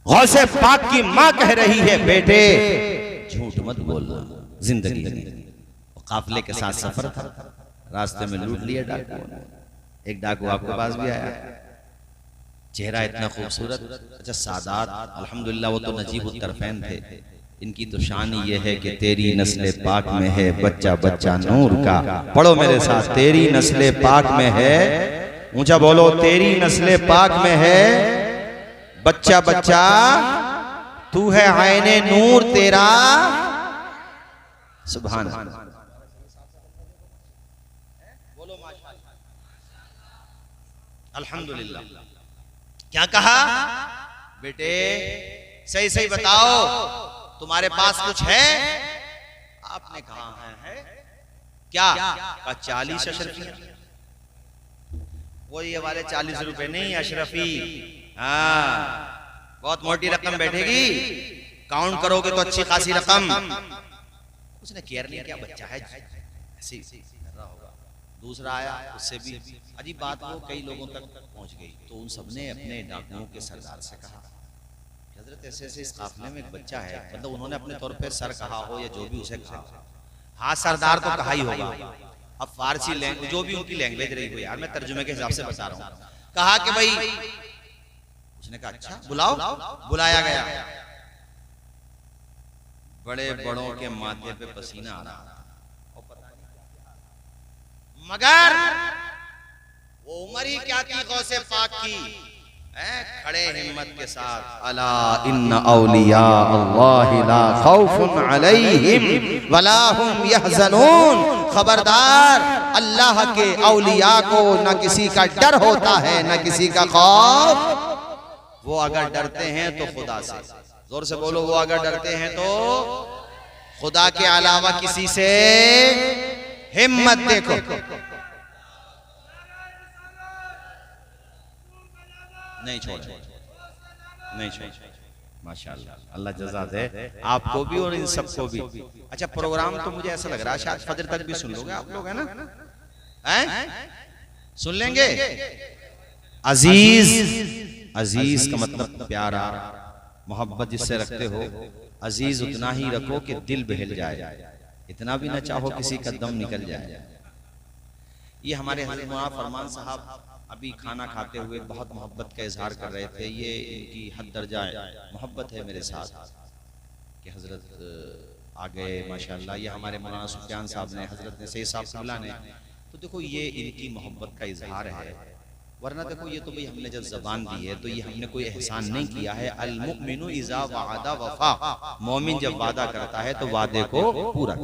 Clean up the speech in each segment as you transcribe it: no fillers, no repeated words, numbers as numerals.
गौसे पाक की माँ कह रही है बेटे झूठ मत बोलना। जिंदगी काफिले के साथ सफर था, रास्ते में लूट लिया डाकुओं ने। एक डाकू आपके पास भी आया, चेहरा इतना खूबसूरत, अच्छा सादात, अल्हम्दुलिल्लाह वो तो नजीब तरफैन थे। इनकी तो शान ये है कि तेरी नस्ले पाक में है बच्चा बच्चा नूर का। पढ़ो मेरे साथ, तेरी नस्ले पाक में है, ऊंचा बोलो, तेरी नस्ले पाक में है बच्चा बच्चा, तू है आईने नूर तेरा। सुभान अल्लाह, बोलो माशाअल्लाह, अल्हम्दुलिल्लाह। क्या कहा? बेटे सही सही बताओ, तुम्हारे पास कुछ है? आपने कहा है क्या? 40 अशरफियां। वो ये वाले 40 रुपए नहीं अशरफी, हाँ बहुत मोटी रकम बैठेगी, काउंट करोगे तो अच्छी खासी रकम। उसने केयर नहीं किया, बच्चा है ऐसे कर रहा होगा। दूसरा आया, उससे भी अजीब बात, वो कई लोगों तक पहुंच गई। तो उन सबने अपने डाकुओं के सरदार से कहा, हजरत ऐसे ऐसे इस काफिले में एक बच्चा है, मतलब उन्होंने अपने तौर पे सर कहा हो या जो भी उसे कहा, हाँ सरदार तो कहा ही होगा। अब फारसी लैंग्वेज जो भी उनकी लैंग्वेज रही हो यार, मैं तर्जुमे के हिसाब से बता रहा हूँ। कहा कि भाई, उसने कहा अच्छा बुलाओ। बुलाया गया, बड़े बड़ों के माथे पे पसीना आ रहा था, मगर वो उम्र ही क्या थी गौसे पाक की, खड़े हिम्मत के साथ, अला इन्ना औलिया अल्लाह ला खौफुन अलैहिम वला हुम यहज़नून। खबरदार, अल्लाह के औलिया को न किसी का डर होता है न किसी का खौफ। वो अगर डरते हैं तो खुदा से, जोर से बोलो, वो अगर डरते हैं तो खुदा के अलावा किसी से हिम्मत देखो। नहीं छोड़, नहीं छोड़, माशाअल्लाह, अल्लाह जज़ा दे आपको भी और इन सबको भी। अच्छा प्रोग्राम तो मुझे ऐसा लग रहा है शायद फजर तक भी सुन लोगे आप लोग, है ना? हैं? सुन लेंगे? अजीज, अजीज का मतलब प्यारा, मोहब्बत जिससे रखते हो, अजीज उतना ही रखो कि दिल बहल जाए, इतना भी ना चाहो किसी का दम निकल जाए। ये हमारे हज़रत मौलाना फरमान साहब अभी खाना खाते हुए बहुत मोहब्बत का इजहार कर रहे थे। ये इनकी हद दर्जा मोहब्बत है मेरे साथ कि हजरत आ गए माशाल्लाह। ये हमारे मौलाना सुफियान साहब ने, हजरत ने, सैयद साहब किबला ने, तो देखो ये इनकी मोहब्बत का इजहार है। वरना देखो ये तो भाई हमने जब जबान दी है तो ये हमने कोई एहसान नहीं किया है। अल मुमिनु इज़ा वअदा वफा, मोमिन जब वादा करता है तो वादे को पूरा।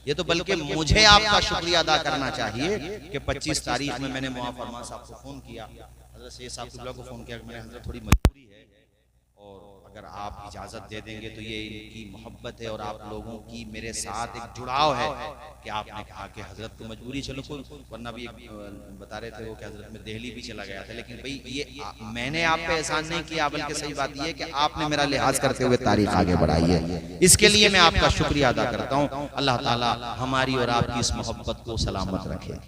ये तो बल्कि मुझे आपका शुक्रिया अदा करना चाहिए कि 25 तारीख में मैंने मौलाना फरमान साहब को फोन किया, हजरत सैयद साहब किबला को फोन किया कि मैंने हजरत थोड़ी मजबूरी है और अगर आप इजाजत दे देंगे तो ये इनकी मोहब्बत है और आप लोगों की मेरे साथ एक जुड़ाव है कि आपने कहा कि हजरत को मजबूरी, चलो कोई, वरना भी बता रहे थे वो कि हजरत में दिल्ली भी चला गया था। लेकिन भाई ये मैंने आप पे एहसान नहीं किया, बल्कि सही बात ये कि आपने मेरा लिहाज करते हुए तारीख आगे बढ़ाई है, इसके लिए मैं आपका शुक्रिया अदा करता हूँ। अल्लाह ताला हमारी और आपकी इस मोहब्बत को सलामत रखे,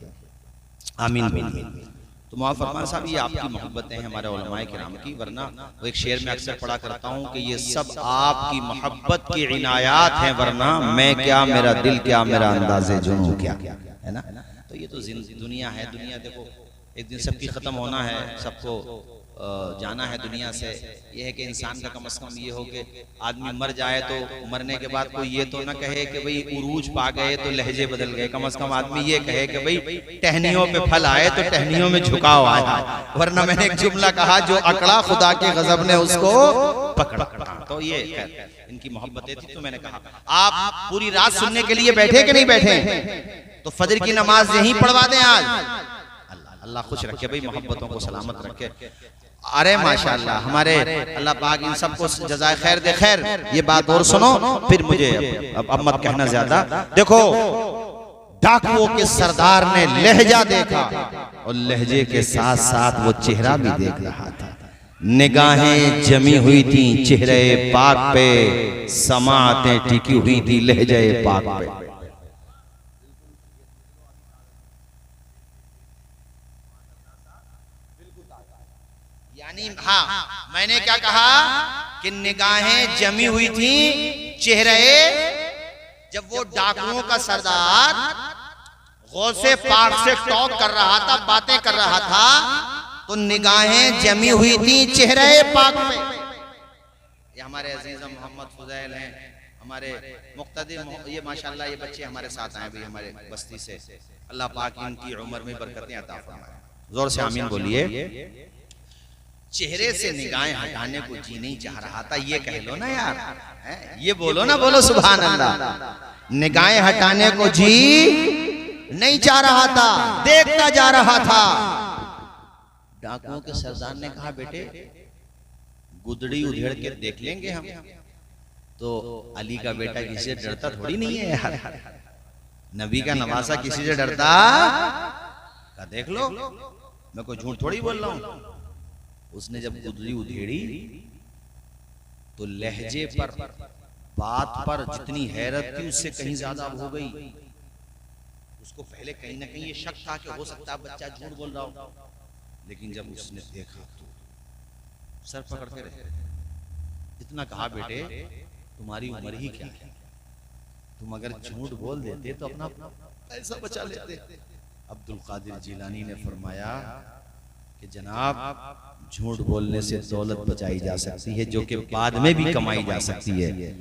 आमीन। तो मौलाना फरमान साहब ये आपकी मोहब्बतें हैं हमारे उलमाए किराम की, वरना वो एक शेर में अक्सर पढ़ा करता हूँ कि ये सब आपकी मोहब्बत की इनायात हैं, वरना मैं क्या, मेरा दिल क्या, मेरा अंदाज़े जुनूं क्या, है ना? तो ये तो दुनिया है, दुनिया देखो एक दिन सबकी ख़त्म होना है, सबको जाना है दुनिया से। ये है कि इंसान का कम से कम ये हो कि आदमी मर जाए तो मरने के बाद कोई ये तो ना कहे कि भाई उरूज पा गए तो लहजे बदल गए, कम से कम आदमी ये कहे कि भाई टहनियों पे फल आए तो टहनियों में झुकाव आया। वरना मैंने एक जुमला कहा, जो अकड़ा खुदा के गजब ने उसको पकड़ा। तो ये इनकी मोहब्बतें थी। तो मैंने कहा आप पूरी रात सुनने के लिए बैठे कि नहीं बैठे? तो फजर की नमाज यहीं पढ़वा दें आज। अल्लाह खुश रखे भाई, मोहब्बतों को सलामत रखे। अरे माशाअल्लाह, हमारे अल्लाह पाक इन सबको जज़ाए खैर दे। खैर ये बात और सुनो, फिर मुझे अब मत कहना ज्यादा। देखो डाकुओं के सरदार ने लहजा देखा और लहजे के साथ साथ वो चेहरा भी देख रहा था। निगाहें जमी हुई थी चेहरे पाक पे, समातें टिकी हुई थी लहजे पाक पे। यानी हाँ, मैंने क्या कहा कि निगाहें जमी हुई थी चेहरे, जब वो डाकुओं का सरदार गौसे पाक से टॉक कर रहा था, बातें कर रहा था, तो निगाहें जमी हुई थी चेहरे पाक पे। ये हमारे अजीज मोहम्मद फुजैल हैं, हमारे मुक्तदी, ये माशाल्लाह ये बच्चे हमारे साथ आए भी हमारे बस्ती से। अल्लाह पाक इनकी उम्र में बरकतें अता फरमाए। जोर से आमीन बोलिए। चेहरे से निगाहें हटाने को जी नहीं चाह रहा था, ये कह लो ना यार, ये बोलो ना, बोलो सुभान अल्लाह। निगाहें हटाने को जी नहीं चाह रहा था, देखता जा रहा था। डाकुओं के सरदार ने कहा बेटे गुदड़ी उधेड़ के देख लेंगे हम, तो अली का बेटा किसी से डरता थोड़ी नहीं है यार, नबी का नवासा किसी से डरता का, देख लो मैं कोई झूठ थोड़ी बोल रहा हूं। उसने जब गुदड़ी उधेड़ी तो लहजे पर, बात पर जितनी हैरत थी उससे कहीं ज्यादा हो गई। उसको पहले कहीं ना कहीं ये शक था कि हो सकता है बच्चा झूठ बोल रहा हो, लेकिन जब उसने देखा तो सर पकड़ के रहे। इतना कहा बेटे तुम्हारी उम्र ही क्या है, तुम अगर झूठ बोल देते तो अपना पैसा बचा लेते। अब्दुल कादिर जिलानी ने फरमाया कि जनाब झूठ बोलने से दौलत बचाई जा सकती है, जो कि बाद में भी कमाई जा सकती है,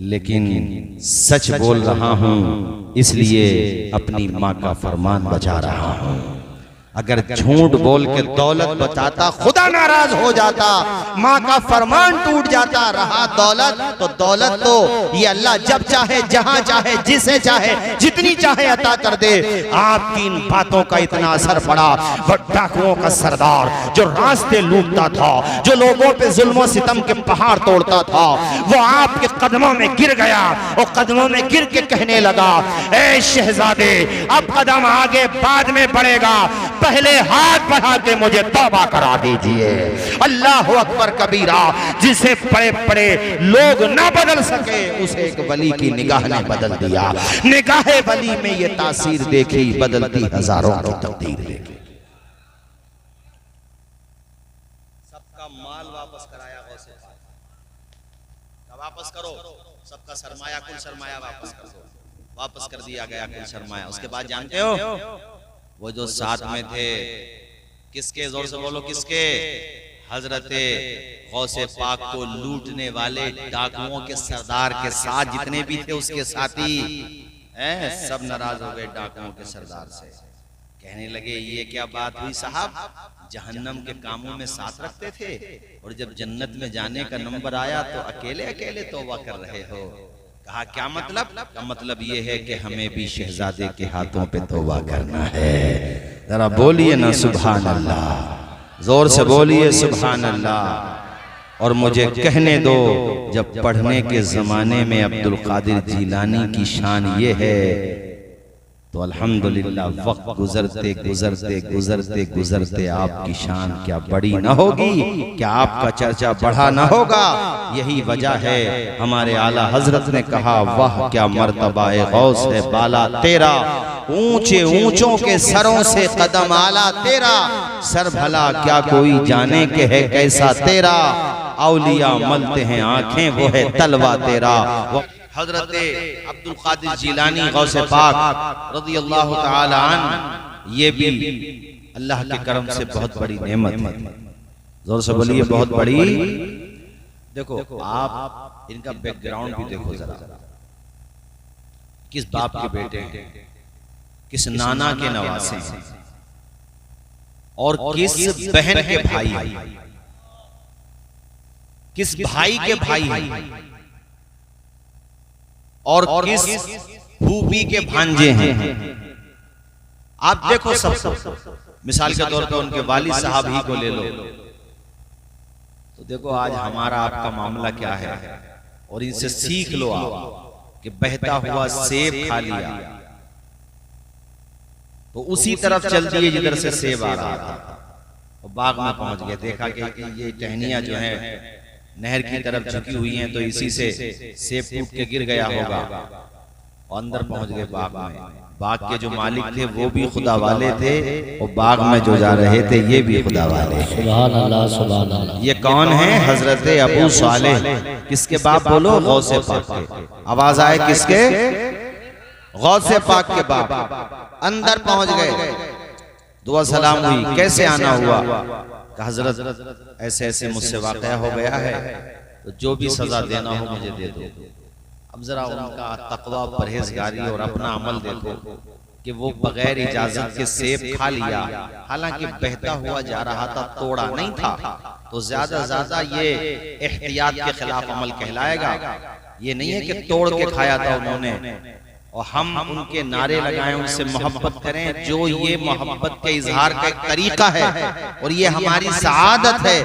लेकिन सच बोल रहा हूं इसलिए अपनी माँ का फरमान बचा रहा हूं। अगर झूठ बोल के दौलत बचाता खुदा नाराज हो जाता, माँ का फरमान टूट जाता। रहा दौलत तो दौलत तो ये अल्लाह जब चाहे, जहां चाहे, जिसे चाहे, जितनी चाहे अता कर दे। आपकी इन बातों का इतना असर पड़ा, वो डाकुओं का सरदार जो रास्ते लूटता था, जो लोगों पे जुल्म सितम के पहाड़ तोड़ता था, वो आपके कदमों में गिर गया। वो कदमों में गिर के कहने लगा, ए शहजादे अब कदम आगे बाद में बढ़ेगा, पहले हाथ बढ़ा के मुझे तौबा करा दीजिए। अल्लाह अकबर कबीरा। जिसे बड़े बड़े लोग ना बदल सके उसे एक वली की निगाह ने बदल दिया। निगाह वली में ये तासीर देखी, बदलती हजारों की तकदीर देखी। सबका माल वापस कराया, वापस करो, सबका सरमाया, कुल सरमाया वापस कर दो। वापस कर दिया गया कुल सरमाया। उसके बाद जानते हो वो जो साथ में थे, किसके, जोर से बोलो किसके, हजरते गौसे पाक को लूटने वाले डाकुओं के सरदार के साथ जितने भी थे उसके साथी सब नाराज हो गए डाकुओं के सरदार से। कहने लगे ये क्या बात हुई साहब, जहन्नम के कामों में साथ रखते थे और जब जन्नत में जाने का नंबर आया तो अकेले अकेले तौबा कर रहे हो। कहा क्या मतलब? का मतलब ये है कि हमें भी शहजादे के हाथों पे तौबा करना है। जरा बोलिए ना सुभान अल्लाह, जोर से बोलिए सुभान अल्लाह। और मुझे कहने दो, जब पढ़ने के जमाने में अब्दुल कादिर जिलानी की शान ये है तो अल्हम्दुलिल्लाह वक्त गुजरते गुजरते गुजरते गुजरते आपकी शान क्या बड़ी न होगी, क्या आपका चर्चा बढ़ा न होगा। यही वजह है हमारे आला हजरत ने कहा, वाह क्या मर्तबा-ए गौस है बाला तेरा, ऊंचे ऊंचों के सरों से कदम आला तेरा, सर भला क्या कोई जाने के है कैसा तेरा, औलिया मलते हैं आंखें वो है तलवा तेरा। हजरत अब्दुल कादिर जिलानी गौसे पाक रज़ियल्लाहु ताला अन्हु, ये भी अल्लाह के करम से बहुत बड़ी नेमत है। जोर से बोलिए बहुत बड़ी। देखो आप इनका बैकग्राउंड भी देखो जरा, किस बाप के बेटे हैं, किस नाना के नवासे हैं और किस बहन के भाई हैं, किस भाई के भाई हैं और किस फूफी के भांजे हैं। आप देखो सब मिसाल के तौर पर उनके वालिद साहब ही को ले लो तो देखो आज हमारा आपका मामला क्या है। और इनसे सीख लो आप कि बहता हुआ सेब खा लिया तो उसी तरफ चल दिए जिधर से सेब आ रहा था और बाग में पहुंच गए। देखा कि ये टहनियां जो है नहर की तरफ झुकी हुई हैं तो इसी से सेब टूट के गिर गया होगा और अंदर पहुंच गए बाग में। बाग के जो मालिक थे वो भी खुदा वाले थे, और बाग में जो जा रहे थे ये भी खुदा वाले। सुभान अल्लाह, सुभान अल्लाह। ये कौन है? हजरत अबू सालेह। किसके बाप बोलो? गौसे पाक के। आवाज आए किसके? गौसे पाक के बाप। अंदर पहुंच गए, दुआ सलाम हुई, कैसे आना हुआ? हजरत ऐसे ऐसे मुझसे वाकया हो गया है, तो जो भी सजा देना हो मुझे दे दो। अब जरा उनका तकवा, परहेजगारी और अपना अमल देखो कि वो बगैर इजाजत के सेब खा लिया, हालांकि बहता हुआ जा रहा था, तोड़ा नहीं था, तो ज्यादा ये एहतियात के खिलाफ अमल कहलाएगा। ये नहीं है कि तोड़ के खाया था उन्होंने, और हम उनके नारे लगाएं, उनसे मोहब्बत करें, जो ये मोहब्बत के इजहार का एक तरीका है और ये हमारी सआदत है।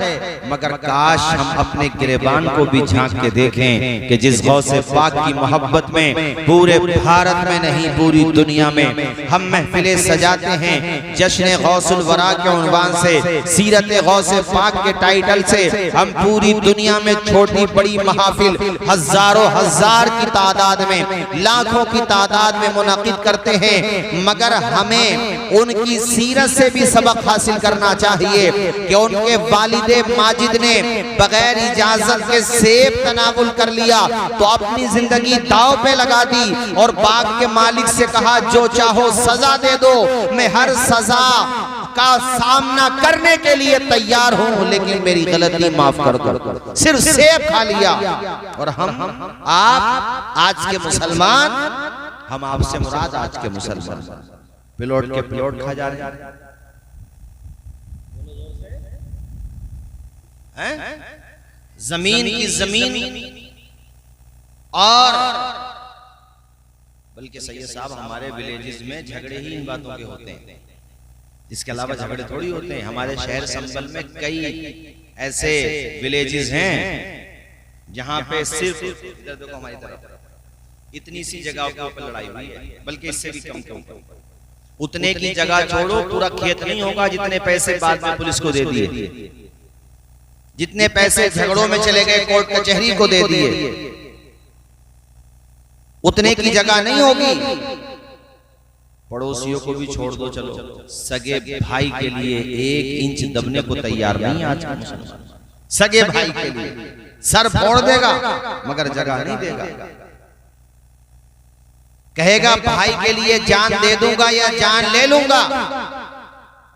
मगर काश हम अपने गिरेबान को भी झांक के देखें कि जिस गौसे पाक की मोहब्बत में पूरे भारत में नहीं पूरी दुनिया में हम महफिलें सजाते हैं, जश्न गौसुल वरा के उन्वान से, सीरत गौसे पाक के टाइटल से हम पूरी दुनिया में छोटी बड़ी महफिल हजारों हजार की तादाद में, लाखों की तादाद में मुनाकिद करते हैं। मगर हमें उनकी सीरत से भी सबक हासिल करना चाहिए कि उनके वालिदे माजिद ने बगैर इजाजत के सेब तनावुल कर लिया तो अपनी जिंदगी दांव पे लगा दी और बाग के मालिक से कहा जो चाहो सजा दे दो, मैं हर सजा का सामना करने के लिए तैयार हूं, लेकिन मेरी गलती माफ कर दो। सिर्फ सेब खा लिया। और हम आप आज के मुसलमान, हम आपसे मुराद आज के मुसलमान प्लॉट के प्लॉट खा जा रहे हैं, जमीन की जमीन। और बल्कि सैयद साहब हमारे विलेजेस में झगड़े ही इन बातों के होते हैं, इसके अलावा झगड़े थोड़ी होते हैं। हमारे शहर संबल में कई ऐसे विलेजेस हैं जहां पे सिर्फ देखो हमारी तरफ इतनी सी जगह के ऊपर लड़ाई हुई है, बल्कि इससे भी कम। उतने की जगह छोड़ो, पूरा खेत नहीं होगा जितने पैसे बाद में पुलिस को दे दिए, जितने पैसे झगड़ों में चले गए कोर्ट कचहरी को दे दिए, उतने की जगह नहीं होगी। पड़ोसियों को भी छोड़ दो, चलो सगे भाई के लिए 1 इंच दबने को तैयार नहीं आज का मुसलमान। सगे भाई के लिए सर फोड़ देगा मगर जगह नहीं देगा। कहेगा भाई के लिए जान दे दूंगा या जान ले लूंगा।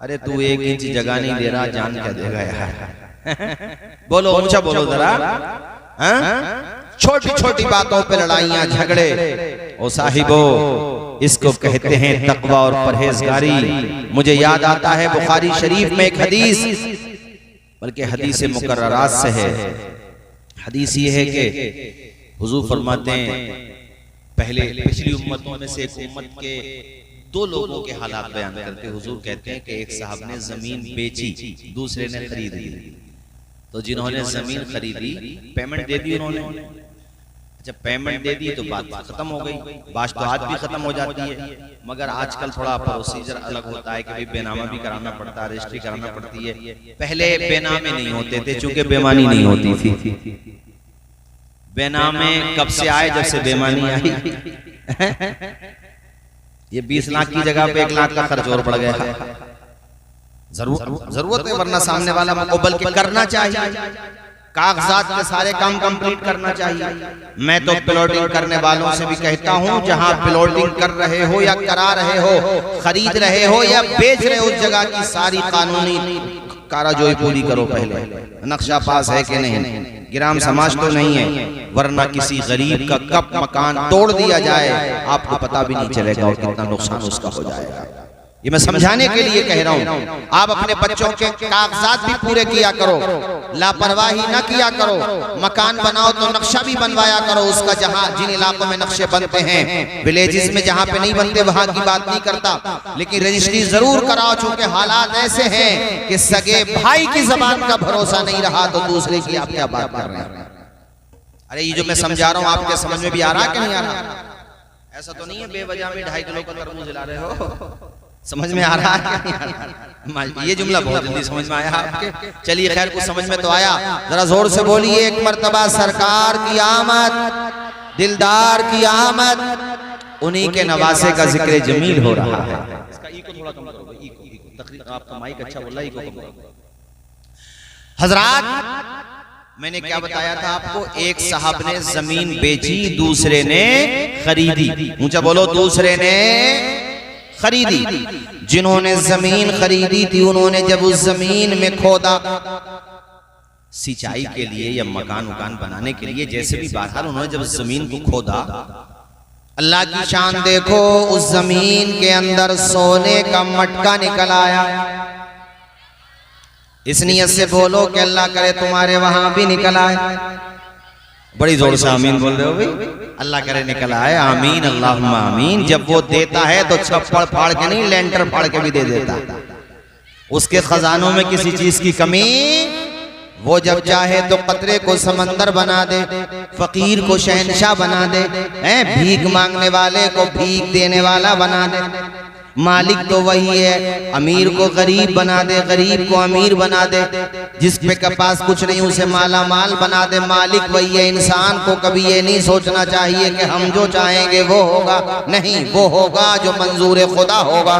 अरे तू 1 इंच जगह नहीं दे रहा, जान क्या देगा यार? बोलो ऊंचा बोलो जरा। छोटी छोटी बातों पे लड़ाइयां झगड़े, ओ साहिबो इसको कहते हैं तकवा और परहेजगारी। मुझे याद आता है बुखारी शरीफ में एक हदीस, बल्कि हदीस मुकर्ररात से है। हदीस ये है कि हुजूर फरमाते हैं, पहले पिछली उम्मतों में से एक उम्मत के 2 लोगों के हालात बयान करते हुजूर कहते हैं कि एक साहब ने जमीन बेची, दूसरे ने खरीद ली। तो जिन्होंने जमीन खरीदी पेमेंट दे दी उन्होंने। अच्छा पेमेंट दे दी तो बात खत्म हो गई, बात तो आज भी खत्म हो जाती है। मगर आजकल थोड़ा प्रोसीजर अलग होता है कि भाई बेनामा भी कराना पड़ता है, रजिस्ट्री कराना पड़ती है। पहले बेनामे नहीं होते थे चूंकि बेमानी नहीं होती थी। बेनामे कब से आए? जब से बेमानी आई। ये 20 लाख की जगह पे 1 लाख का खर्च और बढ़ गया। जरूरत है, वरना सामने वाला मुकब्बल के करना चाहिए, कागजात के सारे काम कंप्लीट करना चाहिए। मैं तो प्लॉटिंग करने वालों से भी कहता हूं, जहां प्लॉटिंग कर रहे हो या करा रहे हो, खरीद रहे हो या बेच रहे हो, उस जगह की सारी कानूनी काराजोई पूरी करो। पहले नक्शा पास है कि नहीं, गिराम समाज तो नहीं है, वरना किसी गरीब का कब मकान तोड़ दिया जाए आपको पता भी नहीं चलेगा और कितना नुकसान उसका हो जाएगा। ये मैं समझाने के लिए कह रहा हूं। आप अपने बच्चों के कागजात भी पूरे किया करो, लापरवाही ना किया करो। मकान बनाओ तो नक्शा भी बनवाया करो उसका, जहां जिन इलाकों में नक्शे बनते हैं। विलेजेस में जहां पे नहीं बनते वहां की बात नहीं करता, लेकिन रजिस्ट्री जरूर कराओ। चूंकि हालात ऐसे हैं कि सगे भाई की जबान का भरोसा नहीं रहा तो दूसरे की आप क्या बात कर रहे हैं? अरे ये जो मैं समझा रहा हूं आपके समझ में भी आ रहा है कि नहीं आ रहा? ऐसा तो नहीं है बेवजह में 2.5 किलो का तरबूज ला रहे हो। समझ में आ रहा है? ये जुमला बहुत जल्दी समझ में आया आपके। चलिए खैर कुछ समझ में तो आया। जरा जोर से बोलिए एक मर्तबा सरकार की आमद, दिलदार की आमद। उन्हीं के नवासे का जिक्र जमील हो रहा है। इसका इको थोड़ा कम करो, इको तकरीबन आपका माइक अच्छा बोल रहा है, इको कम करो। हजरात, मैंने क्या बताया था आपको, एक साहब ने जमीन बेची, दूसरे ने खरीदी। ऊंचा बोलो, दूसरे ने खरीदी। जिन्होंने जमीन खरीदी थी उन्होंने जब उस जमीन में खोदा सिंचाई के लिए या मकान उकान बनाने के लिए, जैसे भी बहरहाल उन्होंने जब जमीन को खोदा, अल्लाह की शान देखो, उस जमीन के अंदर सोने का मटका निकल आया। इस नियत से बोलो कि अल्लाह करे तुम्हारे वहां भी निकल आए। बड़ी जोर से आमीन बोल रहे हो भाई, अल्लाह करे निकल आए, आमीन अल्लाहुम्मा आमीन। जब वो देता है तो छप्पड़ फाड़ के नहीं, लेंटर फाड़ के भी दे देता है। उसके खजानों में किसी चीज की कमी, वो जब चाहे तो कतरे को समंदर बना दे, फकीर को शहंशाह बना दे, भीख मांगने वाले को भीख देने वाला बना दे। मालिक तो वही है, अमीर को गरीब बना दे, गरीब को अमीर बना दे, जिसके पास कुछ नहीं उसे माला माल बना दे। मालिक वही है। इंसान को कभी ये नहीं सोचना चाहिए कि हम जो चाहेंगे वो होगा, नहीं, वो होगा जो मंजूर खुदा होगा।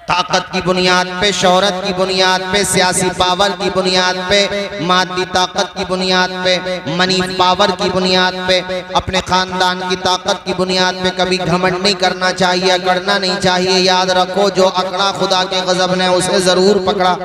ताकत की बुनियाद पे, शोहरत की बुनियाद पे, सियासी पावर की बुनियाद पे, मादी ताकत की बुनियाद पे, मनी पावर की बुनियाद पे, अपने खानदान की ताकत की बुनियाद पे कभी घमंड नहीं करना चाहिए, अकड़ना नहीं चाहिए। याद रखो, जो अकड़ा खुदा के गजब ने उसे जरूर पकड़ा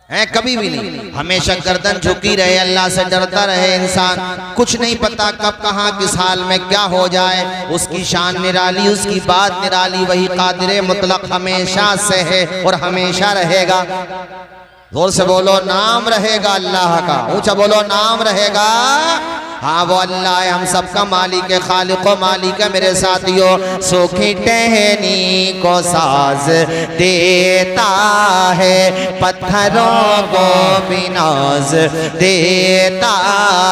है, कभी भी नहीं। हमेशा गर्दन झुकी रहे, अल्लाह से डरता रहे इंसान। कुछ नहीं पता कब कहाँ किस हाल में क्या हो जाए। उसकी शान निराली, उसकी बात निराली। वही कादिर मुतलक हमेशा से है और हमेशा रहेगा। जोर से बोलो, नाम रहेगा अल्लाह का। ऊंचा बोलो, नाम रहेगा। हाँ, वो अल्लाह है, हम सबका मालिक है, खालिक व मालिक है। मेरे साथियों, सूखी टहनी को साज देता है, पत्थरों को भी नाज देता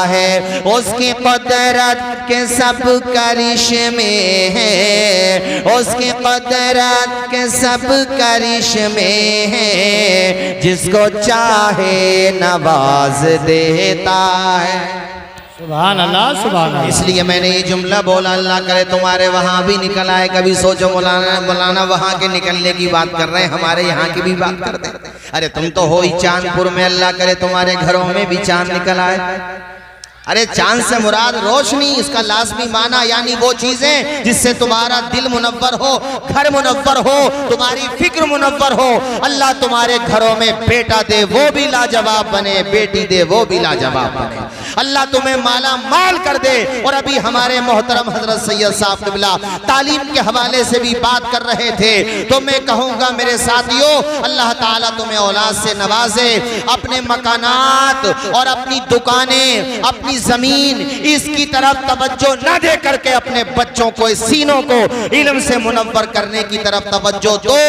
है। उसकी कुदरत के सब करिश्मे हैं, उसकी कुदरत के सब करिश्मे हैं। जिसको चाहे नवाज देता है। सुभान अल्लाह, सुभान अल्लाह। इसलिए मैंने ये जुमला बोला, अल्लाह करे तुम्हारे वहां भी निकल आए। कभी सोचो मौलाना वहां के निकलने की बात कर रहे हैं, हमारे यहाँ की भी बात कर दे। अरे तुम तो हो ही चांदपुर में, अल्लाह करे तुम्हारे घरों में भी चांद निकल आए। अरे चांद से मुराद रोशनी, इसका लाजमी माना यानी वो चीजें जिससे तुम्हारा दिल मुनव्वर हो, घर मुनव्वर हो, तुम्हारी फिक्र मुनव्वर हो। अल्लाह तुम्हारे घरों में बेटा दे वो भी लाजवाब बने, बेटी दे वो भी लाजवाब बने। अल्लाह तुम्हें माला माल कर दे। और अभी हमारे मोहतरम हजरत सैयद साहब क़िबला तालीम के हवाले से भी बात कर रहे थे, तो मैं कहूँगा मेरे साथियों, अल्लाह ताला तुम्हें औलाद से नवाजे। अपने मकानात और अपनी दुकानें, अपनी जमीन, इसकी तरफ तवज्जो न दे करके अपने बच्चों को, सीनों को इल्म से मुनव्वर करने की तरफ तवज्जो दो।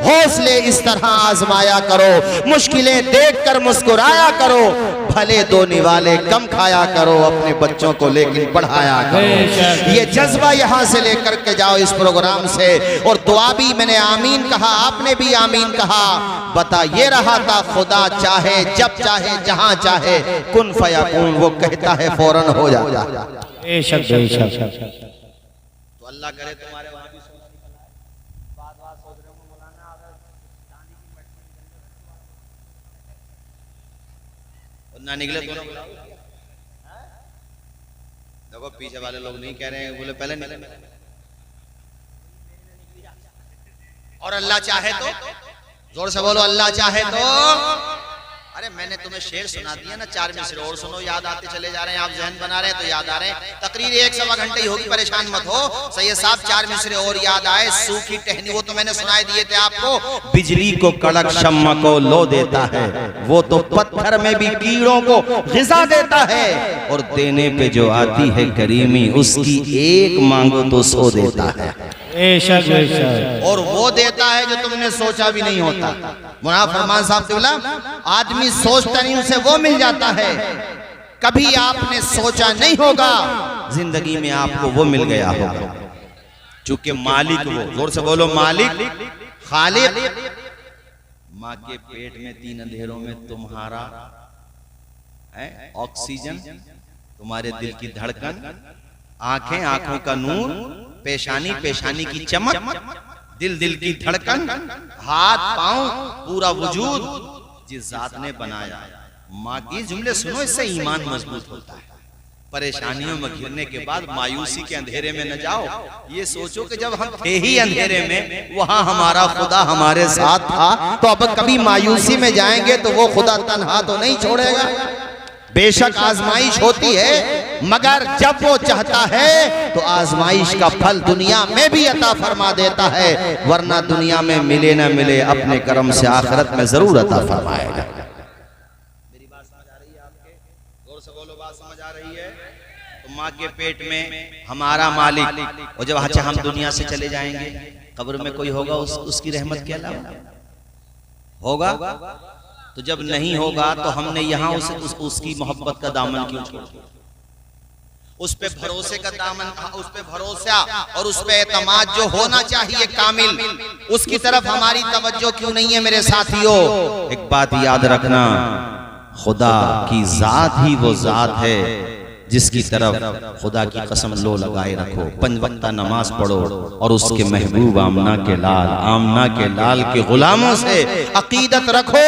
हौसले इस तरह आजमाया करो, मुश्किलें देखकर मुस्कुराया करो, भले दो निवाले कम खाया करो, अपने बच्चों को लेकिन बढ़ाया करो। ये जज्बा यहाँ से लेकर के जाओ इस प्रोग्राम से। और दुआ भी मैंने आमीन कहा, आपने भी आमीन कहा। बता ये रहा था, खुदा चाहे जब चाहे जहाँ चाहे, कुन फयाकुन, वो कहता है फौरन हो जाता। बेशक बेशक। तो अल्लाह करे तुम्हारे वहां भी बात सोच रहे हो मौलाना, अगर चांदी की मटकी ना निकले तो देखो पीछे वाले लोग नहीं कह रहे हैं, बोले पहले निकले। और अल्लाह चाहे तो, जोर से बोलो, अल्लाह चाहे तो। अरे मैंने तुम्हें शेर सुना दिया ना, 4 मिसरे और सुनो, याद आते चले जा रहे हैं। आप जहन बना रहे हैं तो याद आ रहे हैं। तकरीर 1-1.25 घंटे ही होगी, परेशान मत हो। सैयद साहब 4 मिसरे और याद आए। सूखी टहनी, वो तो मैंने सुनाई दिए थे आपको। बिजली को कड़क शम्मा को लो देता है, वो तो पत्थर में भी कीड़ों को ग़िज़ा देता है। और देने पे जो आती है करीमी, उसकी एक मांगो तो सो देता है। बेशक बेशक। और वो देता है जो तुमने सोचा भी नहीं होता। मुनाफ फरमान साहब क़िबला, आदमी सोचता नहीं उसे वो मिल जाता है। कभी आपने सोचा नहीं होगा, जिंदगी में आपको वो मिल गया होगा। चूंकि मालिक वो, जोर से बोलो, मालिक, खालिक। माँ के पेट में 3 अंधेरों में तुम्हारा ऑक्सीजन, तुम्हारे दिल की धड़कन, आंखें आंखों का नूर, पेशानी पेशानी की चमक, दिल दिल की धड़कन, हाथ पांव पूरा वजूद जिस जात ने बनाया। माँ की जुमले सुनो, इससे ईमान मजबूत होता है। परेशानियों में घिरने के बाद मायूसी के अंधेरे में न जाओ, ये सोचो कि जब हम थे ही अंधेरे में, वहां हमारा खुदा हमारे साथ था, तो अब कभी मायूसी में जाएंगे तो वो खुदा तन्हा तो नहीं छोड़ेगा। बेशक आजमाइश होती है, मगर जब वो चाहता है तो आजमाइश का फल दुनिया में भी अता फरमा देता है, वरना दुनिया में मिले ना मिले अपने कर्म से आखिरत में जरूर अता फरमाएगा। मेरी बात समझ आ रही है आपके? गौर से बोलो, बात समझ आ रही है? तो माँ के पेट में हमारा मालिक, और जब अच्छा हम दुनिया से चले जाएंगे, कब्र में कोई होगा उसकी रहमत के अलावा? होगा? तो जब नहीं होगा तो हमने यहाँ उसकी मोहब्बत का दामन क्यों छोड़ा? उस पे भरोसे का दामन, उस पे भरोसा और उस पे एतमाद जो होना चाहिए कामिल, उसकी तरफ हमारी तवज्जो क्यों नहीं है मेरे साथियों? एक बात याद रखना, खुदा की जात ही वो जात है जिसकी तरफ खुदा की कसम लो लगाए रखो, 5 वक्त नमाज पढ़ो और उसके महबूब आमना के लाल के गुलामों से अकीदत रखो।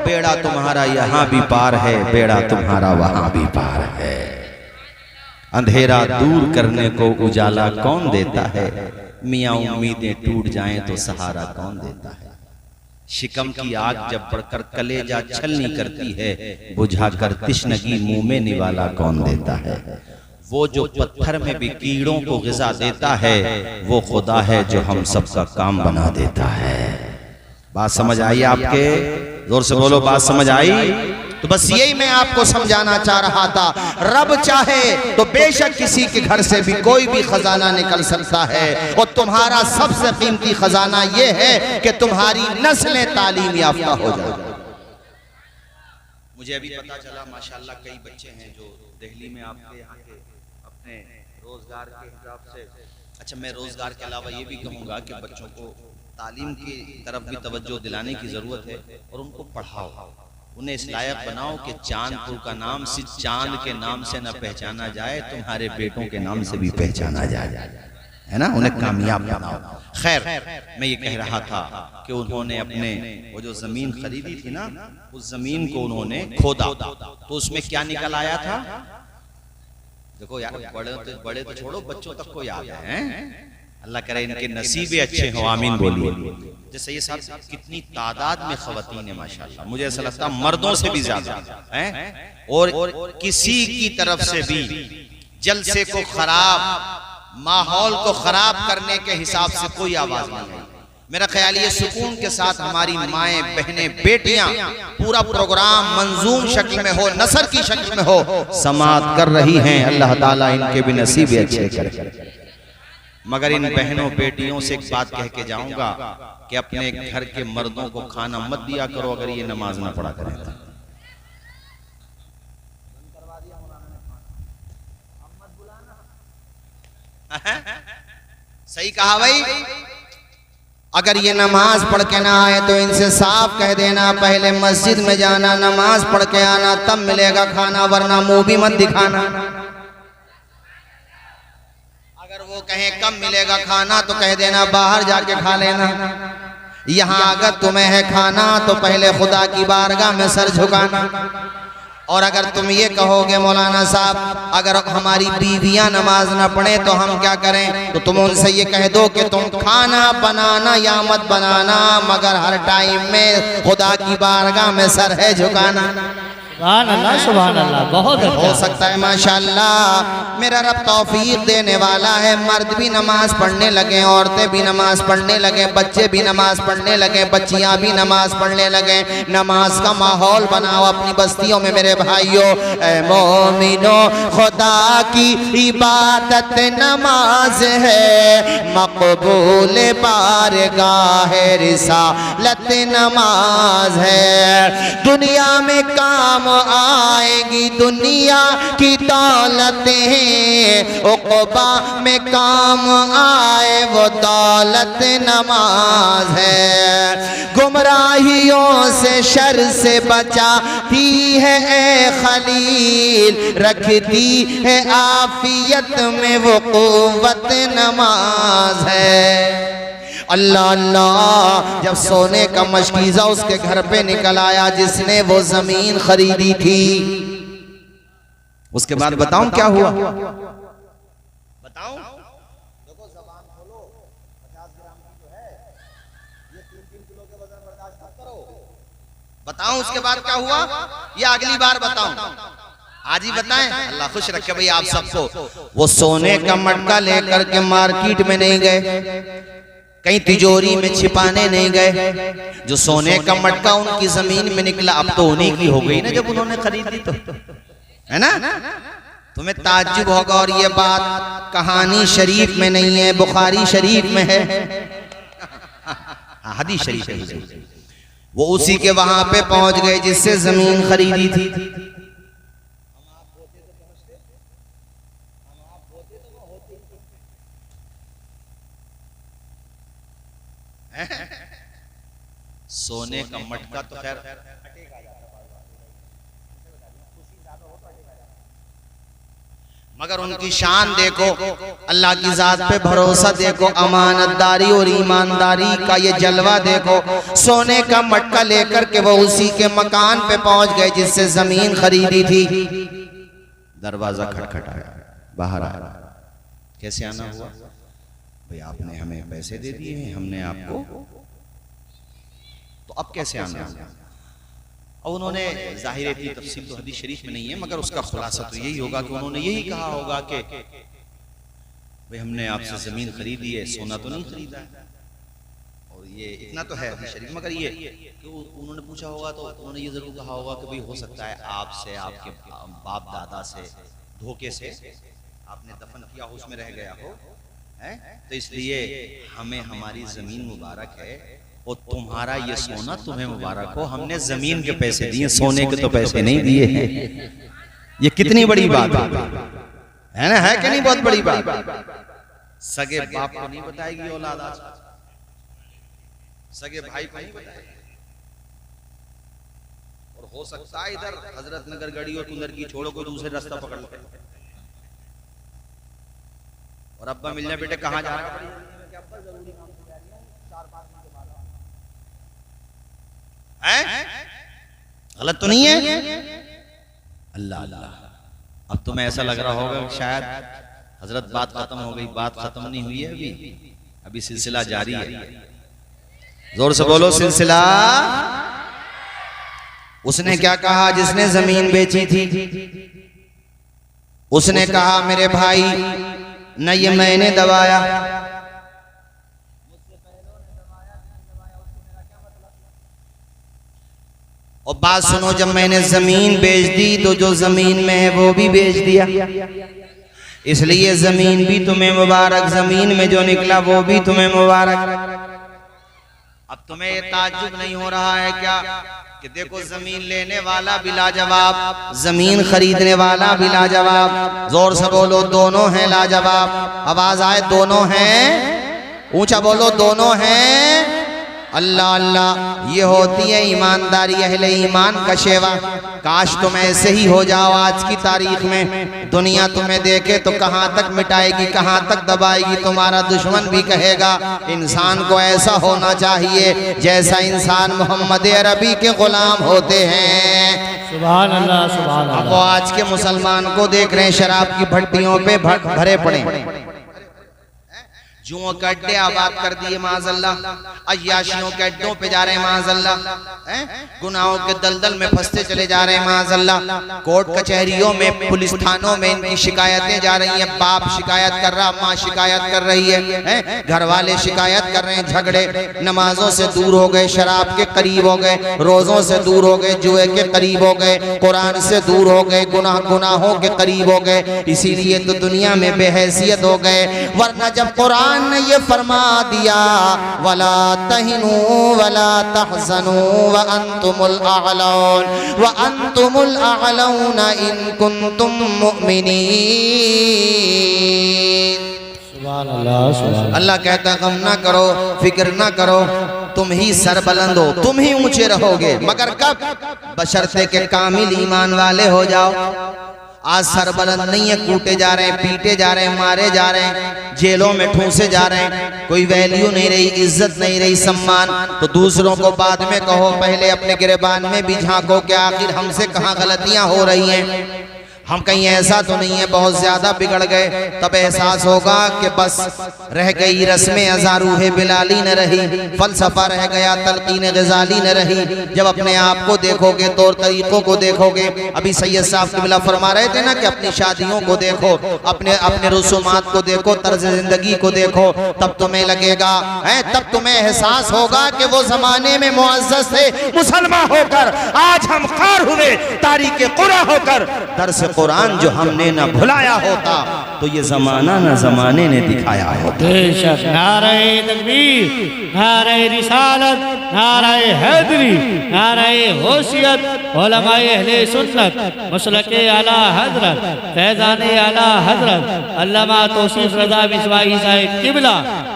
बेड़ा तुम्हारा यहाँ भी पार है, बेड़ा तुम्हारा वहां भी पार है। अंधेरा दूर करने को उजाला कौन देता है? मियाँ उम्मीदें टूट जाएं तो सहारा कौन देता है? शिकम की आग जब बढ़कर कलेजा छलनी करती है, बुझाकर तिश्नगी मुंह में निवाला कौन देता है? वो जो पत्थर में भी कीड़ों को ग़िज़ा देता है, वो खुदा है जो हम सबका काम बना देता है। बात समझ आई आपके? जोर से बोलो, बात समझ आई? तो बस यही मैं आपको समझाना चाह रहा था। रब चाहे तो बेशक किसी के घर से भी कोई भी खजाना निकल सकता है, और तुम्हारा सबसे कीमती खजाना यह है कि तुम्हारी नस्लें तालीम याफ्ता हो जाए। मुझे अभी पता चला माशाल्लाह कई बच्चे हैं जो दिल्ली में आपके यहाँ के अपने रोजगार के हिसाब से, अच्छा मैं रोजगार के अलावा ये भी कहूँगा कि बच्चों को तालीम की तरफ भी तवज्जो दिलाने की जरूरत है, और उनको पढ़ाओ, उन्हें इस लायक बनाओ कि चांदपुर का नाम सिर्फ चांद के नाम से न पहचाना जाए, तुम्हारे बेटों के नाम से भी पहचाना जाए, है ना? उन्हें कामयाब बनाओ। खैर, मैं ये कह रहा था कि उन्होंने अपने वो जो जमीन खरीदी थी ना, उस जमीन को उन्होंने खोदा, तो उसमें क्या निकल आया था? देखो यार, बड़े तो छोड़ो, बच्चों तक को याद है। अल्लाह करे इनके नसीबे अच्छे हो, आमीन बोलिए। जैसे ये साहब कितनी तादाद में खवातीन है माशाल्लाह, मुझे ऐसा लगता है मर्दों से भी ज्यादा है, और किसी की तरफ से भी जलसे को खराब, माहौल को खराब करने के हिसाब से कोई आवाज नहीं है। मेरा ख्याल ये सुकून के साथ हमारी माएं, बहनें, बेटियां पूरा प्रोग्राम मंजूम शक्ल में हो, नसर की शक्ल में हो, समाअत कर रही हैं। अल्लाह ताला इनके भी नसीब अच्छे करे। मगर इन बहनों बेटियों से एक बात कह के जाऊंगा कि अपने घर के मर्दों को खाना मत दिया करो अगर ये नमाज ना पढ़ा करें। सही कहा भाई। अगर ये नमाज पढ़ के ना आए तो इनसे साफ कह देना, पहले मस्जिद में जाना, नमाज पढ़ के आना, तब मिलेगा खाना, वरना मुंह भी मत दिखाना। अगर वो कहें कब मिलेगा खाना तो कह देना बाहर जाके खा लेना। यहाँ अगर तुम्हें है खाना तो पहले खुदा की बारगाह में सर झुकाना। और अगर तुम ये कहोगे मौलाना साहब अगर हमारी बीवियां नमाज ना पढ़े तो हम क्या करें, तो तुम उनसे ये कह दो कि तुम खाना बनाना या मत बनाना, मगर हर टाइम में खुदा की बारगाह में सर है झुकाना। सुभान अल्लाह, सुभान अल्लाह, बहुत हो सकता है माशाअल्लाह मेरा रब तौफीक देने वाला है, मर्द भी नमाज पढ़ने लगे, औरतें भी नमाज पढ़ने लगे, बच्चे भी नमाज पढ़ने लगे, बच्चियां भी नमाज पढ़ने लगे। नमाज का माहौल बनाओ अपनी बस्तियों में मेरे भाइयों। ऐ मोमिनो खुदा की इबादत नमाज है, मकबूल बारगाह रिसालत नमाज है। दुनिया में काम आएगी दुनिया की दौलतें, उक़बा में काम आए वो दौलत नमाज है। गुमराहियों से शर से बचाती है ए खलील, रखती है आफियत में वो क़ुव्वत नमाज है। अल्लाह अल्लाह, जब सोने का मशकीज़ा उसके घर पे निकल आया जिसने वो जमीन खरीदी थी, उसके बाद बताऊं क्या हुआ? बताऊं? देखो ज़बान खोलो, 50 ग्राम की जो है ये 3-3 किलो के वजन बर्दाश्त मत करो। बताऊं उसके बाद क्या हुआ या अगली बार बताऊं? आज ही बताएं। अल्लाह खुश रखे भाई आप सबको। वो सोने का मटका लेकर के मार्केट में नहीं गए, कहीं तिजोरी में छिपाने नहीं गए। जो सोने का मटका उनकी जमीन में निकला, अब तो उन्हीं की हो गई ना जब उन्होंने खरीद ली, तो है ना। तुम्हें ताज्जुब होगा, और ये बात कहानी शरीफ में नहीं है, बुखारी शरीफ में है, हदीस शरीफ है। वो उसी के वहां पे पहुंच गए जिससे जमीन खरीदी थी। सोने का मटका तो खैर, मगर उनकी शान देखो, अल्लाह की जात पे भरोसा देखो, अमानतदारी और ईमानदारी का ये जलवा देखो। सोने का मटका लेकर के वो उसी के मकान पे पहुंच गए जिससे जमीन खरीदी थी। दरवाजा खटखटाया, बाहर आया। कैसे आना हुआ? भाई आपने हमें पैसे दे दिए हैं, हमने आपको, तो अब कैसे आना हुआ? और उन्होंने जाहिर थी, तफसील तो हदीस शरीफ में नहीं है, मगर उसका खुलासा तो यही होगा कि उन्होंने यही कहा होगा कि भाई हमने आपसे जमीन खरीदी है, सोना तो नहीं खरीदा है। और ये इतना तो है हदीस शरीफ, मगर ये कि उन्होंने पूछा होगा तो उन्होंने ये जरूर कहा होगा कि भाई हो सकता है आपसे, आपके बाप दादा से धोखे से आपने दफन किया हो, उसमें रह गया हो, है? तो इसलिए हमें हमारी जमीन मुबारक है और तुम्हारा ये सोना तुम्हें मुबारक हो। हमने जमीन के पैसे दिए, सोने के तो पैसे नहीं दिए हैं। ये कितनी बड़ी बात है ना, है कि नहीं? बहुत बड़ी बात। सगे बाप को नहीं बताएगी औलाद, आज सगे भाई को नहीं बताएगी। और हो सकता है इधर हजरत नगर गढ़ी और कुंदर की छोड़ो, कोई दूसरे रास्ता पकड़ ले। और अब्बा मिलने बेटे कहाँ जा रहा है? गलत तो नहीं है? अल्लाह अल्लाह। अब तुम्हें ऐसा लग रहा होगा शायद हजरत बात खत्म हो गई, बात खत्म नहीं हुई है, अभी सिलसिला जारी है। जोर से बोलो सिलसिला। उसने क्या कहा जिसने जमीन बेची थी? उसने कहा मेरे भाई न ये मैंने दबाया, और बात सुनो, जब मैंने जमीन बेच दी तो जो जमीन में है वो भी बेच दिया, इसलिए जमीन भी तुम्हें मुबारक, जमीन में जो निकला वो भी तुम्हें मुबारक। अब तुम्हें ये ताज्जुब नहीं हो रहा है क्या कि देखो जमीन लेने वाला भी लाजवाब, जमीन खरीदने वाला भी लाजवाब। जोर से बोलो दोनों हैं लाजवाब। आवाज आए दोनों हैं, ऊंचा बोलो दोनों हैं। अल्लाह अल्लाह, ये होती है ईमानदारी, अहले ईमान का शेवा। काश तुम ऐसे ही हो जाओ आज की तारीख में। दुनिया तुम्हें देखे तो कहाँ तक मिटाएगी, कहाँ तक दबाएगी। तुम्हारा दुश्मन भी कहेगा इंसान को ऐसा होना चाहिए जैसा इंसान मोहम्मद अरबी के गुलाम होते हैं। सुभान अल्लाह सुभान अब वो अल्लाह। आज के मुसलमान को देख रहे हैं शराब की भट्टियों पे भरे पड़े, जुओं के अड्डे आबाद कर दिए माज़अल्लाह, अय्याशियों के अड्डों पे जा रहे हैं माज़अल्लाह, गुनाहों के दलदल में फंसते चले जा रहे हैं माज़अल्लाह। कोर्ट कचहरियों में, पुलिस थानों में इनकी शिकायतें जा रही हैं। बाप शिकायत कर रहा, माँ शिकायत कर रही है, घर वाले शिकायत कर रहे हैं। झगड़े, नमाजों से दूर हो गए, शराब के करीब हो गए, रोजों से दूर हो गए, जुए के करीब हो गए, कुरान से दूर हो गए, गुनाहों के करीब हो गए। इसीलिए तो दुनिया में बेहैसियत हो गए। वरना जब कुरान कुरान ने ये फरमा दिया, वला तहिनू वला तहज़नू व अंतुमुल अअलौन व अंतुमुल अअलौन इन कुंतुम मुमिनीन। सुभान अल्लाह, सुभान अल्लाह। अल्लाह कहता गम ना करो, फिक्र ना करो, तुम ही सरबलंद हो, तुम ही ऊंचे रहोगे, मगर कब? बशर्ते के कामिल ईमान वाले हो जाओ। आज सरबलंद नहीं है, कूटे जा रहे हैं, पीटे जा रहे हैं, मारे जा रहे हैं, जेलों में ठूंसे जा रहे हैं, कोई वैल्यू नहीं रही, इज्जत नहीं रही, सम्मान। तो दूसरों को बाद में कहो, पहले अपने गिरबान में भी झांको कि आखिर हमसे कहाँ गलतियां हो रही हैं, हम कहीं ऐसा तो नहीं है बहुत ज्यादा बिगड़ गए। तब एहसास होगा कि बस रह गई रस्में अज़ारूहे बिलाली न रही, फलसफा रह गया, तलकीन गजाली न रही। जब अपने आप को देखोगे, तौर तरीकों को देखोगे, अभी सैयद साहब क़िबला फरमा रहे थे ना कि अपनी शादियों को देखो, अपने अपने रसूमात को देखो, तर्ज जिंदगी को देखो, तब तुम्हें लगेगा है, तब तुम्हें एहसास होगा कि वो जमाने में मुअज़्ज़ज़ थे मुसलमान होकर, आज हम खार हुए तारीक़ क़ुरा होकर। दर्स कुरान जो हमने न भुलाया होता तो ये जमाना न जमाने ने दिखाया होता। बेशक। नारे तकबीर, नारे रिसालत, नारे हैदरी, नारे होशियत, उलमाए अहले सुन्नत, मसलके आला हजरत, फैज़ाने आला हजरत अल्लामा तौसीफ रज़ा बिस्वाई साहिब क़िबला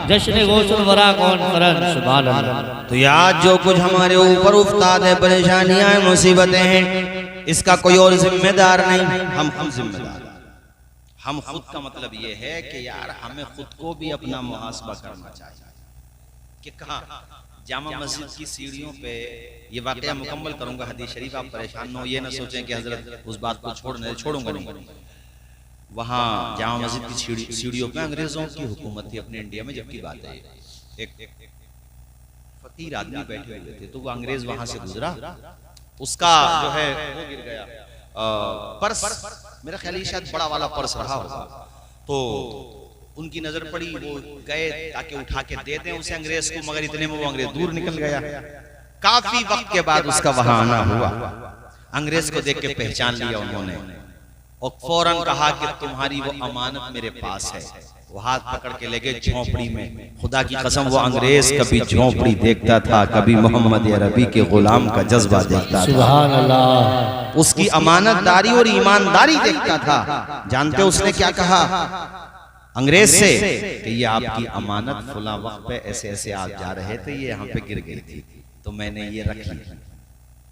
जश्न गौसुल वरा कॉन्फ्रेंस। सुभान अल्लाह। तो ये आज जो कुछ हमारे ऊपर उफ्ताद है, परेशानियां, मुसीबतें हैं, इसका कोई और जिम्मेदार नहीं, हम जिम्मेदार। हम खुद का मतलब ये है कि यार हमें खुद को भी अपना मुहासबा करना चाहिए कि कहाँ जामा मस्जिद की सीढ़ियों पे, ये वाकया मुकम्मल करूंगा हदीस शरीफ, आप परेशान न हो, ये ना सोचें कि हजरत उस बात को छोड़ूंगा नहीं। वहाँ जामा मस्जिद की सीढ़ियों पे अंग्रेजों की हुकूमत थी अपने इंडिया में, जबकि बात है एक फकीर आदमी बैठे हुए थे, तो वो अंग्रेज वहां से गुजरा, उसका जो है वो गिर गया पर्स, मेरा ख्याल है शायद बड़ा वाला पर्स रहा होगा, तो उनकी नजर पड़ी, वो गए ताकि उठा के दे दें उसे अंग्रेज को, मगर इतने में वो अंग्रेज दूर निकल गया। काफी वक्त के बाद उसका वहां आना हुआ, अंग्रेज को देख के पहचान लिया उन्होंने और फौरन कहा कि तुम्हारी वो अमानत मेरे पास है। वो हाथ पकड़ के ले गए झोंपड़ी में। खुदा की कसम वो अंग्रेज कभी झोंपड़ी देखता था, कभी मोहम्मद अरबी के गुलाम का जज्बा देखता था। सुभान अल्लाह। उसकी अमानतदारी और ईमानदारी देखता था। जानते उसने क्या कहा अंग्रेज से कि ये आपकी अमानत फुला वक्त पे ऐसे ऐसे आप जा रहे थे, ये यहाँ पे गिर गई थी, तो मैंने ये रखी।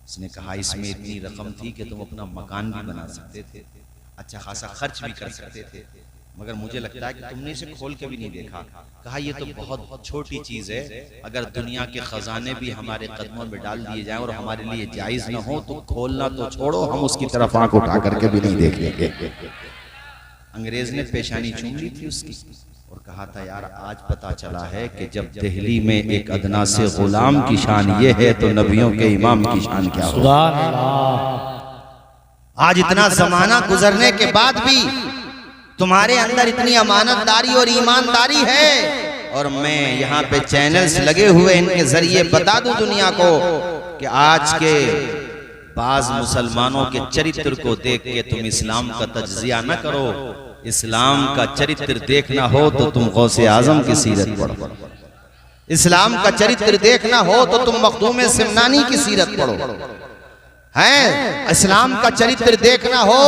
उसने कहा इसमें इतनी रकम थी कि तुम अपना मकान भी बना सकते थे, अच्छा खासा खर्च भी कर सकते थे, मगर मुझे लगता है कि तुमने इसे खोल के भी नहीं देखा। कहा ये तो बहुत छोटी चीज है, अगर दुनिया के खजाने भी हमारे कदमों में डाल दिए जाएं और हमारे लिए जायज न हो तो खोलना तो छोड़ो, हम उसकी तरफ आंख उठा करके भी नहीं देख लेंगे। अंग्रेज ने पेशानी चूम ली थी उसकी और कहा था यार आज पता चला है कि जब दिल्ली में एक अदना से गुलाम की शान ये है तो नबियों के इमाम की शान क्या हो। आज इतना जमाना गुजरने के बाद भी तुम्हारे अंदर इतनी अमानतदारी और ईमानदारी है, और मैं यहाँ पे चैनल्स लगे हुए इनके जरिए बता दूं दुनिया को कि आज के बाज मुसलमानों के चरित्र को देख के तुम इस्लाम का तज्जिया न करो। इस्लाम का चरित्र देखना हो तो तुम गौसे आजम की सीरत पढ़ो, इस्लाम का चरित्र देखना हो तो तुम मखदूम सिमनानी की सीरत पढ़ो, है इस्लाम का चरित्र देखना हो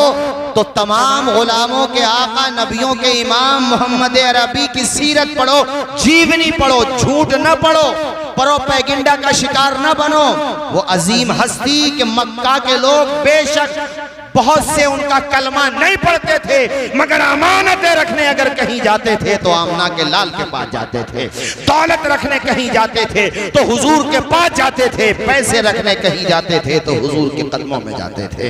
तो तमाम गुलामों के आका नबियों के इमाम मोहम्मद अरबी की सीरत पढ़ो, जीवनी पढ़ो, झूठ न पढ़ो, प्रोपेगेंडा का शिकार न बनो। वो अजीम हस्ती के मक्का के लोग बेशक बहुत से उनका कलमा नहीं पढ़ते थे, मगर अमानतें रखने अगर कहीं जाते थे तो आमना के लाल के पास जाते थे, दौलत रखने कहीं जाते थे तो हुजूर के पास जाते थे, पैसे रखने कहीं जाते थे तो हुजूर के कदमों में जाते थे।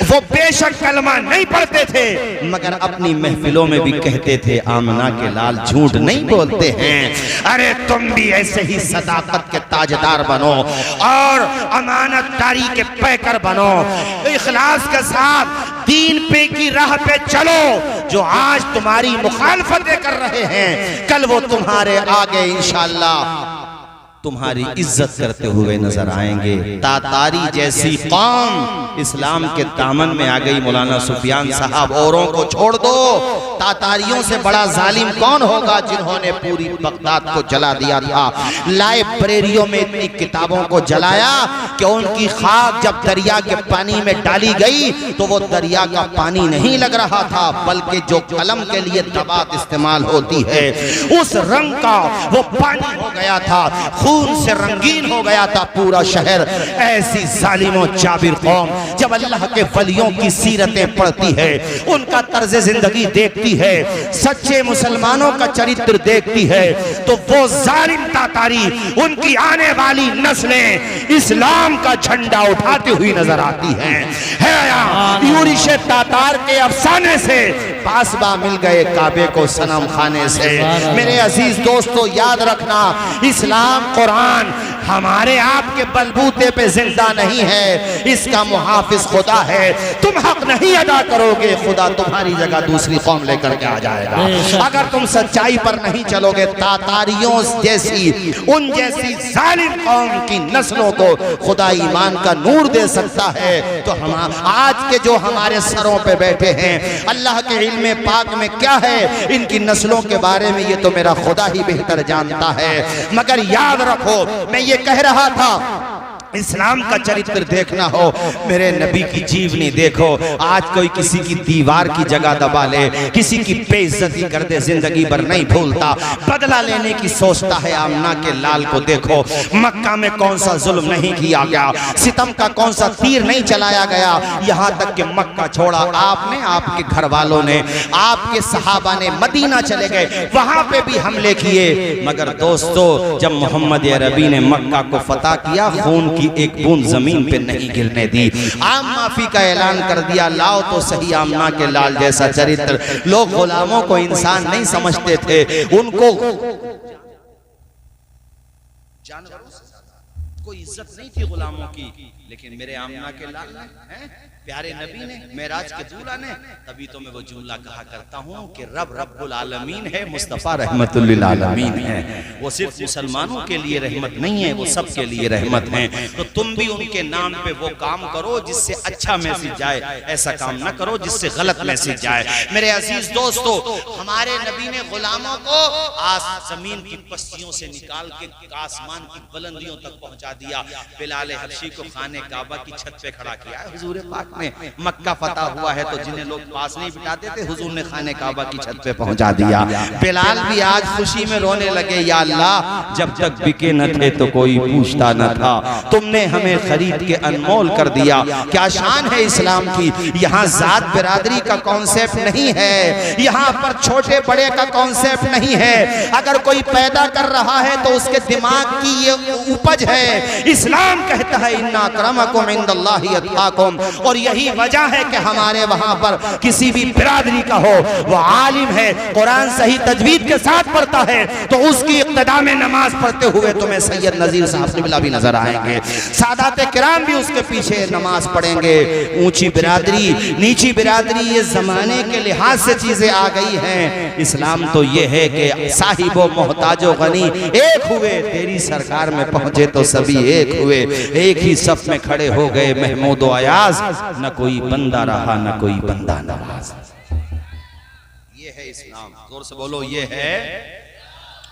वो बेशक कलमा नहीं पढ़ते थे, मगर अपनी महफिलों में भी कहते थे आमना के लाल झूठ नहीं बोलते हैं। अरे तुम भी ऐसे ही सदाकत के ताजदार बनो और अमानतदारी के पैकर बनो, इखलास के साथ दीन पे की राह पे चलो। जो आज तुम्हारी मुखालफतें कर रहे हैं, कल वो तुम्हारे आगे इंशाअल्लाह तुम्हारी इज्जत करते हुए नजर आएंगे। तातारी जैसी कौम इस्लाम के दामन में आ गई। मौलाना सुफियान साहब, औरों को छोड़ दो, तातारियों से बड़ा जालिम कौन होगा जिन्होंने पूरी बगदाद को जला दिया था। लाइब्रेरियों में इतनी किताबों को जलाया कि उनकी खाक जब दरिया के पानी में डाली गई तो वो दरिया का पानी नहीं लग रहा था, बल्कि जो कलम के लिए दबात इस्तेमाल होती है उस रंग का वो पानी हो गया था, खून से रंगीन हो गया था पूरा शहर। ऐसी जालिमों जाबिर कौम जब अल्लाह के वलियों की सीरतें पढ़ती है, उनका तर्ज जिंदगी देखती है, सच्चे मुसलमानों का चरित्र देखती है, तो वो जालिम तातारी, उनकी आने वाली नस्लें इस्लाम का झंडा उठाती हुई नजर आती हैं। यूरिश तातार के अफसाने से पासबा मिल गए काबे को सनम खाने से। मेरे अजीज दोस्तों, याद रखना, इस्लाम कुरान हमारे आपके बलबूते पे जिंदा नहीं है, इसका मुहाफिज खुदा है। तुम हक नहीं अदा करोगे, खुदा तुम्हारी जगह दूसरी कौम लेकर के आ जाएगा। अगर तुम सच्चाई पर नहीं चलोगे, तातारियों जैसी, उन जैसी जालिम कौम की नस्लों को खुदा ईमान का नूर दे सकता है। तो हम आज के जो हमारे सरों पे बैठे हैं, अल्लाह के इल्म पाक में क्या है इनकी नस्लों के बारे में, ये तो मेरा खुदा ही बेहतर जानता है। मगर याद रखो, मैं ये कह रहा था, इस्लाम का चरित्र देखना हो, मेरे नबी की जीवनी देखो। आज कोई किसी की दीवार की जगह दबा ले, किसी की बेइज्जती कर दे, जिंदगी भर नहीं भूलता, बदला लेने की सोचता है। आमना के लाल को देखो, मक्का में कौन सा जुल्म नहीं किया गया, सितम का कौन सा तीर नहीं चलाया गया, यहाँ तक कि मक्का छोड़ा आपने, आपके घर वालों ने, आपके सहाबा ने मदीना चले गए, वहां पे भी हमले किए। मगर दोस्तों, जब मोहम्मद अरबी ने मक्का को फतह किया, खून की एक बूंद जमीन पे नहीं गिरने दी, आम माफी का ऐलान कर दिया। लाओ तो सही आमना के लाल जैसा चरित्र। लोग गुलामों को इंसान नहीं समझते थे, उनको जानवरों से कोई इज्जत नहीं थी गुलामों की, लेकिन मेरे आमना के लाल ने, प्यारे नबी ने, मेराज के दूल्हा ने, तभी तो मैं वो जुमला कहा करता हूँ कि रब रब्बुल आलमीन है, मुस्तफा रहमतुल लिल आलमीन है। वो सिर्फ मुसलमानों के लिए रहमत नहीं है, वो सबके लिए रहमत है। तो तुम भी उनके नाम पे वो काम करो जिससे अच्छा मैसेज जाए, ऐसा काम ना करो जिससे गलत मैसेज जाए। मेरे अजीज दोस्तों, हमारे नबी ने गुलामों को जमीन की पस्तियों से निकाल के आसमान की बुलंदियों तक पहुंचा दिया। बिलाल हबशी को खाने काबा की छत पे खड़ा किया है हुजूर पाक ने। मक्का फतह हुआ है तो जिन्हें लोग पास नहीं बिठाते थे, हुजूर ने खाने काबा की छत पे पहुंचा दिया। बिलाल भी आज खुशी में रोने लगे, या अल्लाह, जब तक बिके न थे तो कोई पूछता न था, तुमने हमें खरीद के अनमोल कर दिया। क्या शान है इस्लाम की। यहाँ जात बिरादरी का कॉन्सेप्ट नहीं है, यहाँ पर छोटे बड़े का कॉन्सेप्ट नहीं है। अगर कोई पैदा कर रहा है तो उसके दिमाग की ये उपज है। इस्लाम कहता है इन्ना अक्रमकुम इंदल्लाहि अत्काकुम, और यही वजह है कि हमारे वहां पर किसी भी बिरादरी का हो, वो आलिम है, कुरान सही तजवीद के साथ पढ़ता है, तो उसकी इक्तदा में नमाज पढ़ते हुए तुम्हें सैयद नजीर साहब क़िबला भी नजर आएंगे, सादात किराम भी उसके पीछे नमाज पढ़ेंगे। ऊंची बिरादरी, नीची बिरादरी, ये जमाने के लिहाज से चीजें आ गई हैं। इस्लाम तो ये है कि साहिबो मोहताजो गनी एक हुए, तेरी सरकार में पहुंचे तो सभी एक हुए, एक ही सफ में खड़े हो गए महमूद व अयाज, न कोई बंदा रहा न कोई बंदा नवाज। ये है इस्लाम। जोर से बोलो, ये है।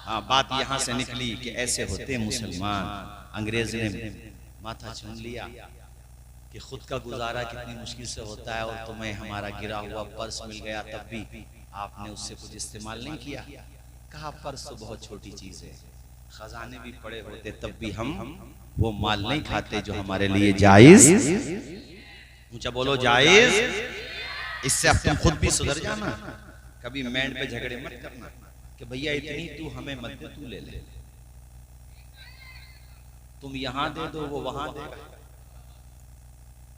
हाँ, बात यहाँ से निकली कि ऐसे होते मुसलमान। अंग्रेज ने माथा चूम लिया कि खुद का गुजारा कितनी मुश्किल से होता है, और तुम्हें हमारा गिरा हुआ पर्स मिल गया, तब भी आपने उससे कुछ इस्तेमाल नहीं किया। कहा पर्स तो बहुत छोटी चीज है, खजाने भी पड़े होते तब भी हम वो माल नहीं खाते जो हमारे लिए जायज। ऊंचा बोलो, जायज। इससे अब तुम खुद भी सुधर जाना। कभी मैंड पे झगड़े मत करना कि भैया इतनी तू हमें मत दे, तू ले ले, तुम यहां दे दो वो वहां देगा,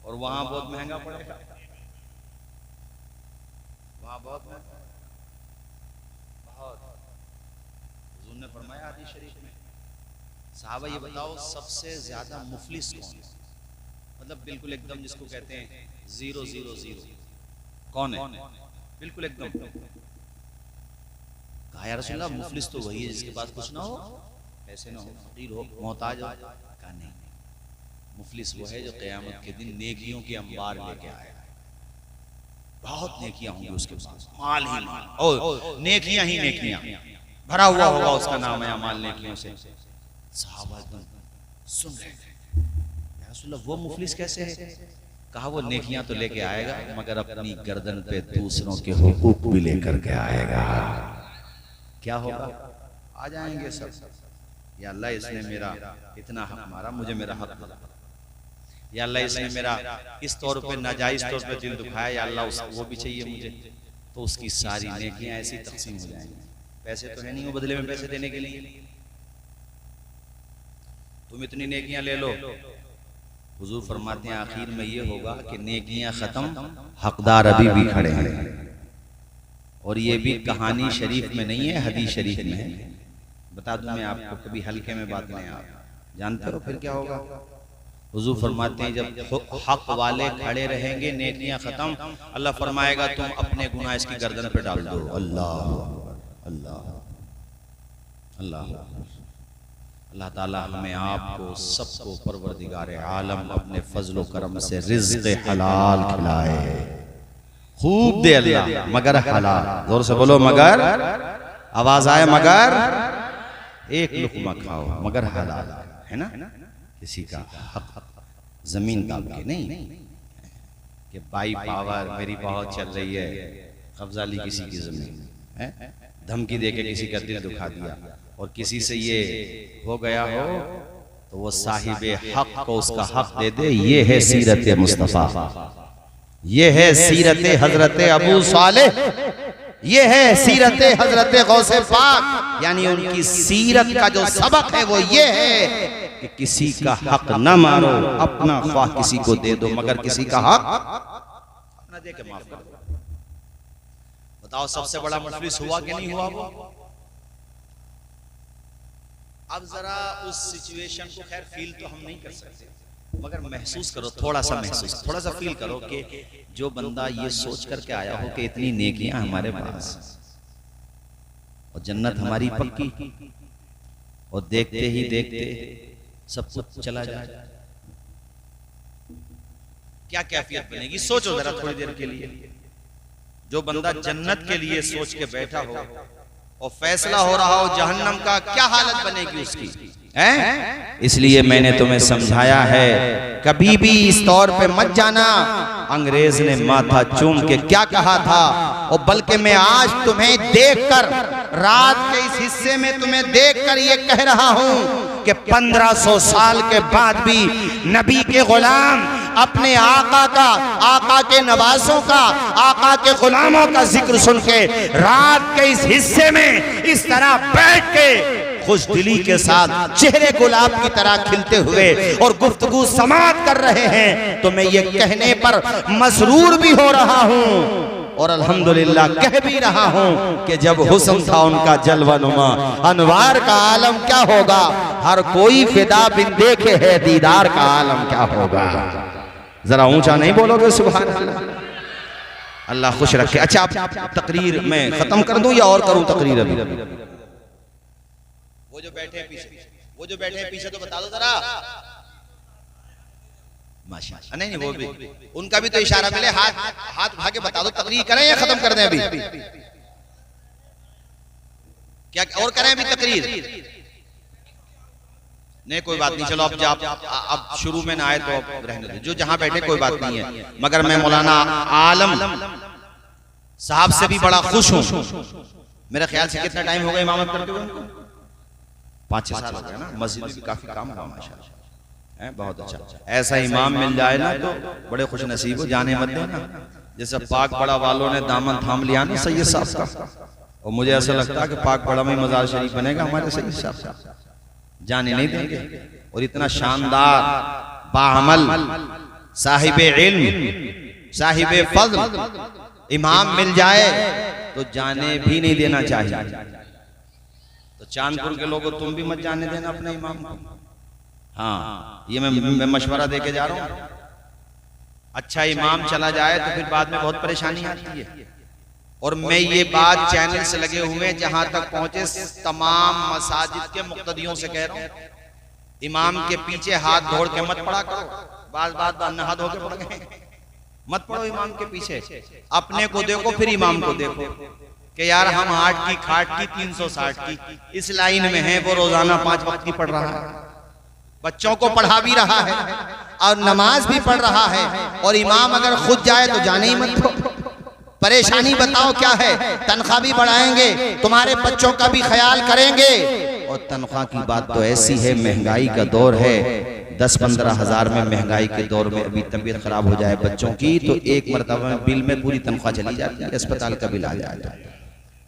और वहां बहुत महंगा पड़ेगा, वहां बहुत हुजूर ने फरमाया हदीस शरीफ में, साहबा ये बताओ सबसे ज्यादा मुफलिस कौन है, मतलब बिल्कुल एकदम जिसको कहते हैं 000 कौन है, बिल्कुल एकदम। कहा या रसूलल्लाह मुफलिस तो वही है जिसके पास कुछ ना हो। पैसे ना हो, फकीर हो, मोहताज हो, कहा नहीं, मुफलिस वो है जो क़यामत के दिन नेकियों के अंबार लेके आएगा। बहुत नेकियां होंगी उसके पास, माल ही माल, और नेकियां ही नेकियां, भरा हुआ होगा उसका नाम है माल नेकियों से। सहाबा सुन रहे थे, या रसूलल्लाह वो मुफलिस कैसे है? कहा वो नेकियां तो लेके आएगा मगर अपनी गर्दन पे दूसरों के हुकूक भी लेकर के आएगा। क्या होगा? आ जाएंगे सब, या अल्लाह इसने मेरा इतना हक मारा, मुझे मेरा हक मिला, या अल्लाह इसने मेरा इस तौर पे नाजायज तौर पे दिल दुखाया, या अल्लाह वो भी चाहिए मुझे, तो उसकी सारी नेकियां ऐसी तकसीम हो जाएंगी। पैसे तो है नहीं वो बदले में पैसे देने के लिए, तुम इतनी नेकियां ले लो। हुजूर फरमाते हैं आखिर में ये होगा कि नेकियां खत्म, हकदार अभी भी खड़े हैं। और ये भी कहानी शरीफ में नहीं है, हदीस शरीफ में है। बता दूं मैं आपको, कभी हल्के में बात नहीं, आप जानते हो फिर क्या होगा। हुजूर फरमाते हैं जब हक वाले खड़े रहेंगे, नेकियां खत्म, अल्लाह फरमाएगा तुम अपने गुनाह इसकी गर्दन पे डाल दो। अल्लाह अल्लाह अल्लाह अल्लाह ताला हमें आपको सबको परवरदिगार आलम अपने फजलो करम से रिज़्क़ हलाल खिलाए, खूब दे अल्लाह, मगर हलाल। जोर से बोलो मगर, आवाज आए मगर, एक लुक़मा खाओ मगर हलाल, है ना? किसी का हक जमीन दाब के नहीं कि बाई पावर मेरी बहुत चल रही है, कब्जा ली किसी की जमीन है, धमकी देके किसी का दिल दुखा दिया और किसी से ये हो गया हो तो वो साहिबे हक को उसका हक दे दे। ये है सीरत मुस्तफ़ा, ये है सीरत हजरत अबू सालेह, ये है सीरत हजरत गौसे पाक। यानी उनकी सीरत का जो सबक है वो ये है कि किसी का हक न मारो, अपना ख्वाह किसी को दे दो, मगर किसी का हक अपना दे के माफ कर दो। बताओ सबसे बड़ा मुफलिस हुआ कि नहीं हुआ वो? अब जरा उस सिचुएशन को खैर फील तो हम नहीं कर सकते, मगर महसूस करो, थोड़ा सा महसूस, थोड़ा सा फील करो कि जो बंदा ये सोच करके आया हो कि इतनी नेकियां हमारे पास और जन्नत हमारी पक्की, और देखते ही देखते सब कुछ चला जाए, क्या कैफियत बनेगी? सोचो जरा थोड़ी देर के लिए। जो बंदा जन्नत के लिए सोच के बैठा हो और फैसला हो रहा हो जहन्नम का, क्या हालत बनेगी उसकी, हैं? इसलिए मैंने तुम्हें समझाया है, कभी भी इस तौर पे मत जाना। अंग्रेज ने माथा चूम के क्या कहा था, और बल्कि मैं आज तुम्हें देखकर, रात के इस हिस्से में तुम्हें देखकर ये कह रहा हूं कि 1500 साल के बाद भी नबी के गुलाम अपने आका का, आका के नवासों का, आका के गुलामों का जिक्र सुन के रात के इस हिस्से में इस तरह बैठ के खुश दिली के साथ चेहरे गुलाब की तरह खिलते हुए और गुफ्तगू समात कर रहे हैं, तो मैं ये कहने पर मसरूर भी हो रहा हूं और अल्हम्दुलिल्लाह कह भी रहा हूं कि जब हुस्न था उनका जलवानुमा, अनवार का आलम क्या होगा, हर कोई फिदा बिन देखे है दीदार का आलम क्या होगा। जरा ऊंचा नहीं बोलोगे सुभान अल्लाह? अल्लाह खुश रखे। अच्छा, आप तकरीर में खत्म कर दूं या और करूं तकरीर? अभी वो जो बैठे हैं पीछे, वो जो बैठे हैं पीछे तो बता दो जरा। माशाअल्लाह, नहीं वो भी, उनका भी तो इशारा मिले, हाथ उठा के बता दो तकरीर करें या खत्म कर दें? अभी क्या और करें अभी तकरीर? नहीं कोई बात नहीं, चलो अब शुरू में ना आए तो अब रहने दो, जो जहां बैठे कोई बात नहीं है। मगर मैं मौलाना आलम साहब से भी बड़ा खुश हूं। मेरे ख्याल से कितना टाइम हो गया इमामत करते हुए? 5-6 साल हो गए ना। मस्जिद में भी काफी काम हुआ माशाअल्लाह, है बहुत अच्छा। ऐसा इमाम मिल जाए ना तो बड़े खुश नसीब हो, जाने मत देना। जैसे पाक बड़ा वालों ने दामन थाम लिया ना सैयद साहब का, और मुझे ऐसा लगता है कि पाक बड़ा में मजार शरीफ बनेगा हमारे सैयद साहब का, जाने नहीं देंगे। और इतना शानदार बाअमल साहिबे इल्म साहिबे फज़्ल इमाम मिल जाए तो जाने भी नहीं देना चाहिए। तो चांदपुर के लोगों तुम भी मत जाने देना अपने इमाम को। हाँ, ये मैं मशवरा देके जा रहा हूँ। अच्छा इमाम चला जाए तो फिर बाद में बहुत परेशानी आती है। और मैं ये बात चैनल से लगे हुए जहां तक पहुंचे तमाम मसाजिद के मुक्तदियों से कह रहा हूं, इमाम के पीछे हाथ जोड़ के मत पड़ा करो। बात नहा धो के पड़ गए, मत पड़ो इमाम के पीछे। अपने को देखो फिर इमाम को देखो कि यार हम 8 की खाट की 360 की इस लाइन में है, वो रोजाना 5 वक्त की पढ़ रहा है, बच्चों को पढ़ा भी रहा है और नमाज भी पढ़ रहा है, और इमाम अगर खुद जाए तो जाने ही मत दो। परेशानी बताओ क्या है? तनख्वाह भी बढ़ाएंगे, तुम्हारे बच्चों का भी ख्याल करेंगे। और तनख्वाह की बात तो ऐसी है, महंगाई का दौर है, 10-15 हजार में महंगाई के दौर में अभी तबीयत खराब हो जाए बच्चों की तो एक मरतबा में बिल में पूरी तनख्वाह चली जाती है, अस्पताल का बिल आ जाता है।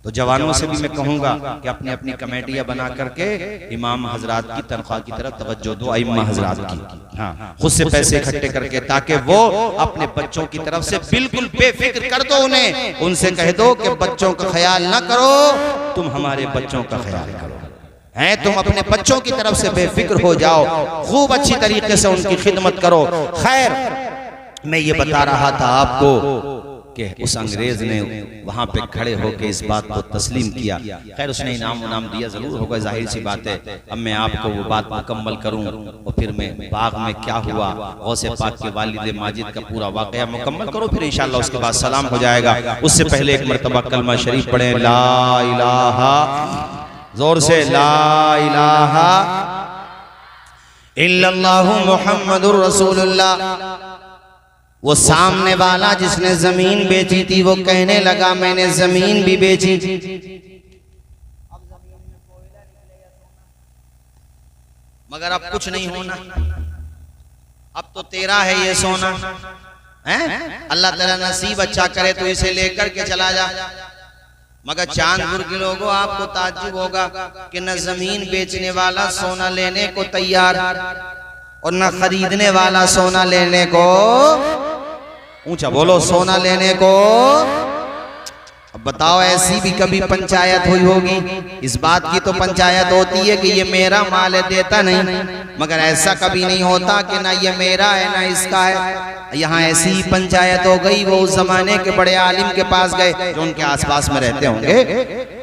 तो जवानों से भी मैं कहूंगा कि अपनी अपनी कमेटियां बना करके इमाम हजरात की तनख्वाह की तरफ तवज्जो दो, इमाम हजरात की, हाँ, खुद से पैसे इकट्ठे करके, ताकि वो अपने बच्चों की तरफ से बिल्कुल बेफिक्र कर दो उन्हें। उनसे कह दो कि बच्चों का ख्याल न करो, तुम हमारे बच्चों का ख्याल करो, हैं तुम अपने बच्चों की तरफ से बेफिक्र हो जाओ, खूब अच्छी तरीके से उनकी खिदमत करो। खैर, मैं ये बता रहा था आपको कि उस अंग्रेज ने वहां पे खड़े होकर इस बात को तस्लीम किया। खैर उसने इनाम दिया जरूर होगा, जाहिर सी बात है। अब मैं आपको वो बात मुकम्मल करूं और फिर मैं बाग में क्या हुआ, गौसे पाक के वालिद माजिद का पूरा वाकया मुकम्मल करो, फिर इंशाअल्लाह उसके बाद सलाम हो जाएगा। उससे पहले एक मरतबा कलमा शरीफ पढ़े, ला इलाहा, जोर से, ला इलाहा इल्लल्लाहु मुहम्मदुर रसूलुल्लाह। वो सामने वाला जिसने जमीन बेची थी वो कहने लगा मैंने जमीन भी बेची। मगर अब कुछ नहीं होना, अब तो तेरा है ये सोना, हैं? अल्लाह तेरा नसीब अच्छा करे तो इसे लेकर के चला जा। मगर चांदपुर के लोगों आपको ताज्जुब होगा कि न जमीन बेचने वाला सोना लेने को तैयार और न खरीदने वाला सोना लेने को, ऊंचा बोलो, सोना लेने को। अब बताओ, ऐसी भी कभी पंचायत हुई होगी? इस बात की तो पंचायत होती है कि ये मेरा माल है, देता नहीं, मगर ऐसा कभी नहीं होता कि ना ये मेरा है ना इसका है। यहाँ ऐसी ही पंचायत हो गई। वो उस जमाने के बड़े आलिम के पास गए जो उनके आसपास में रहते होंगे,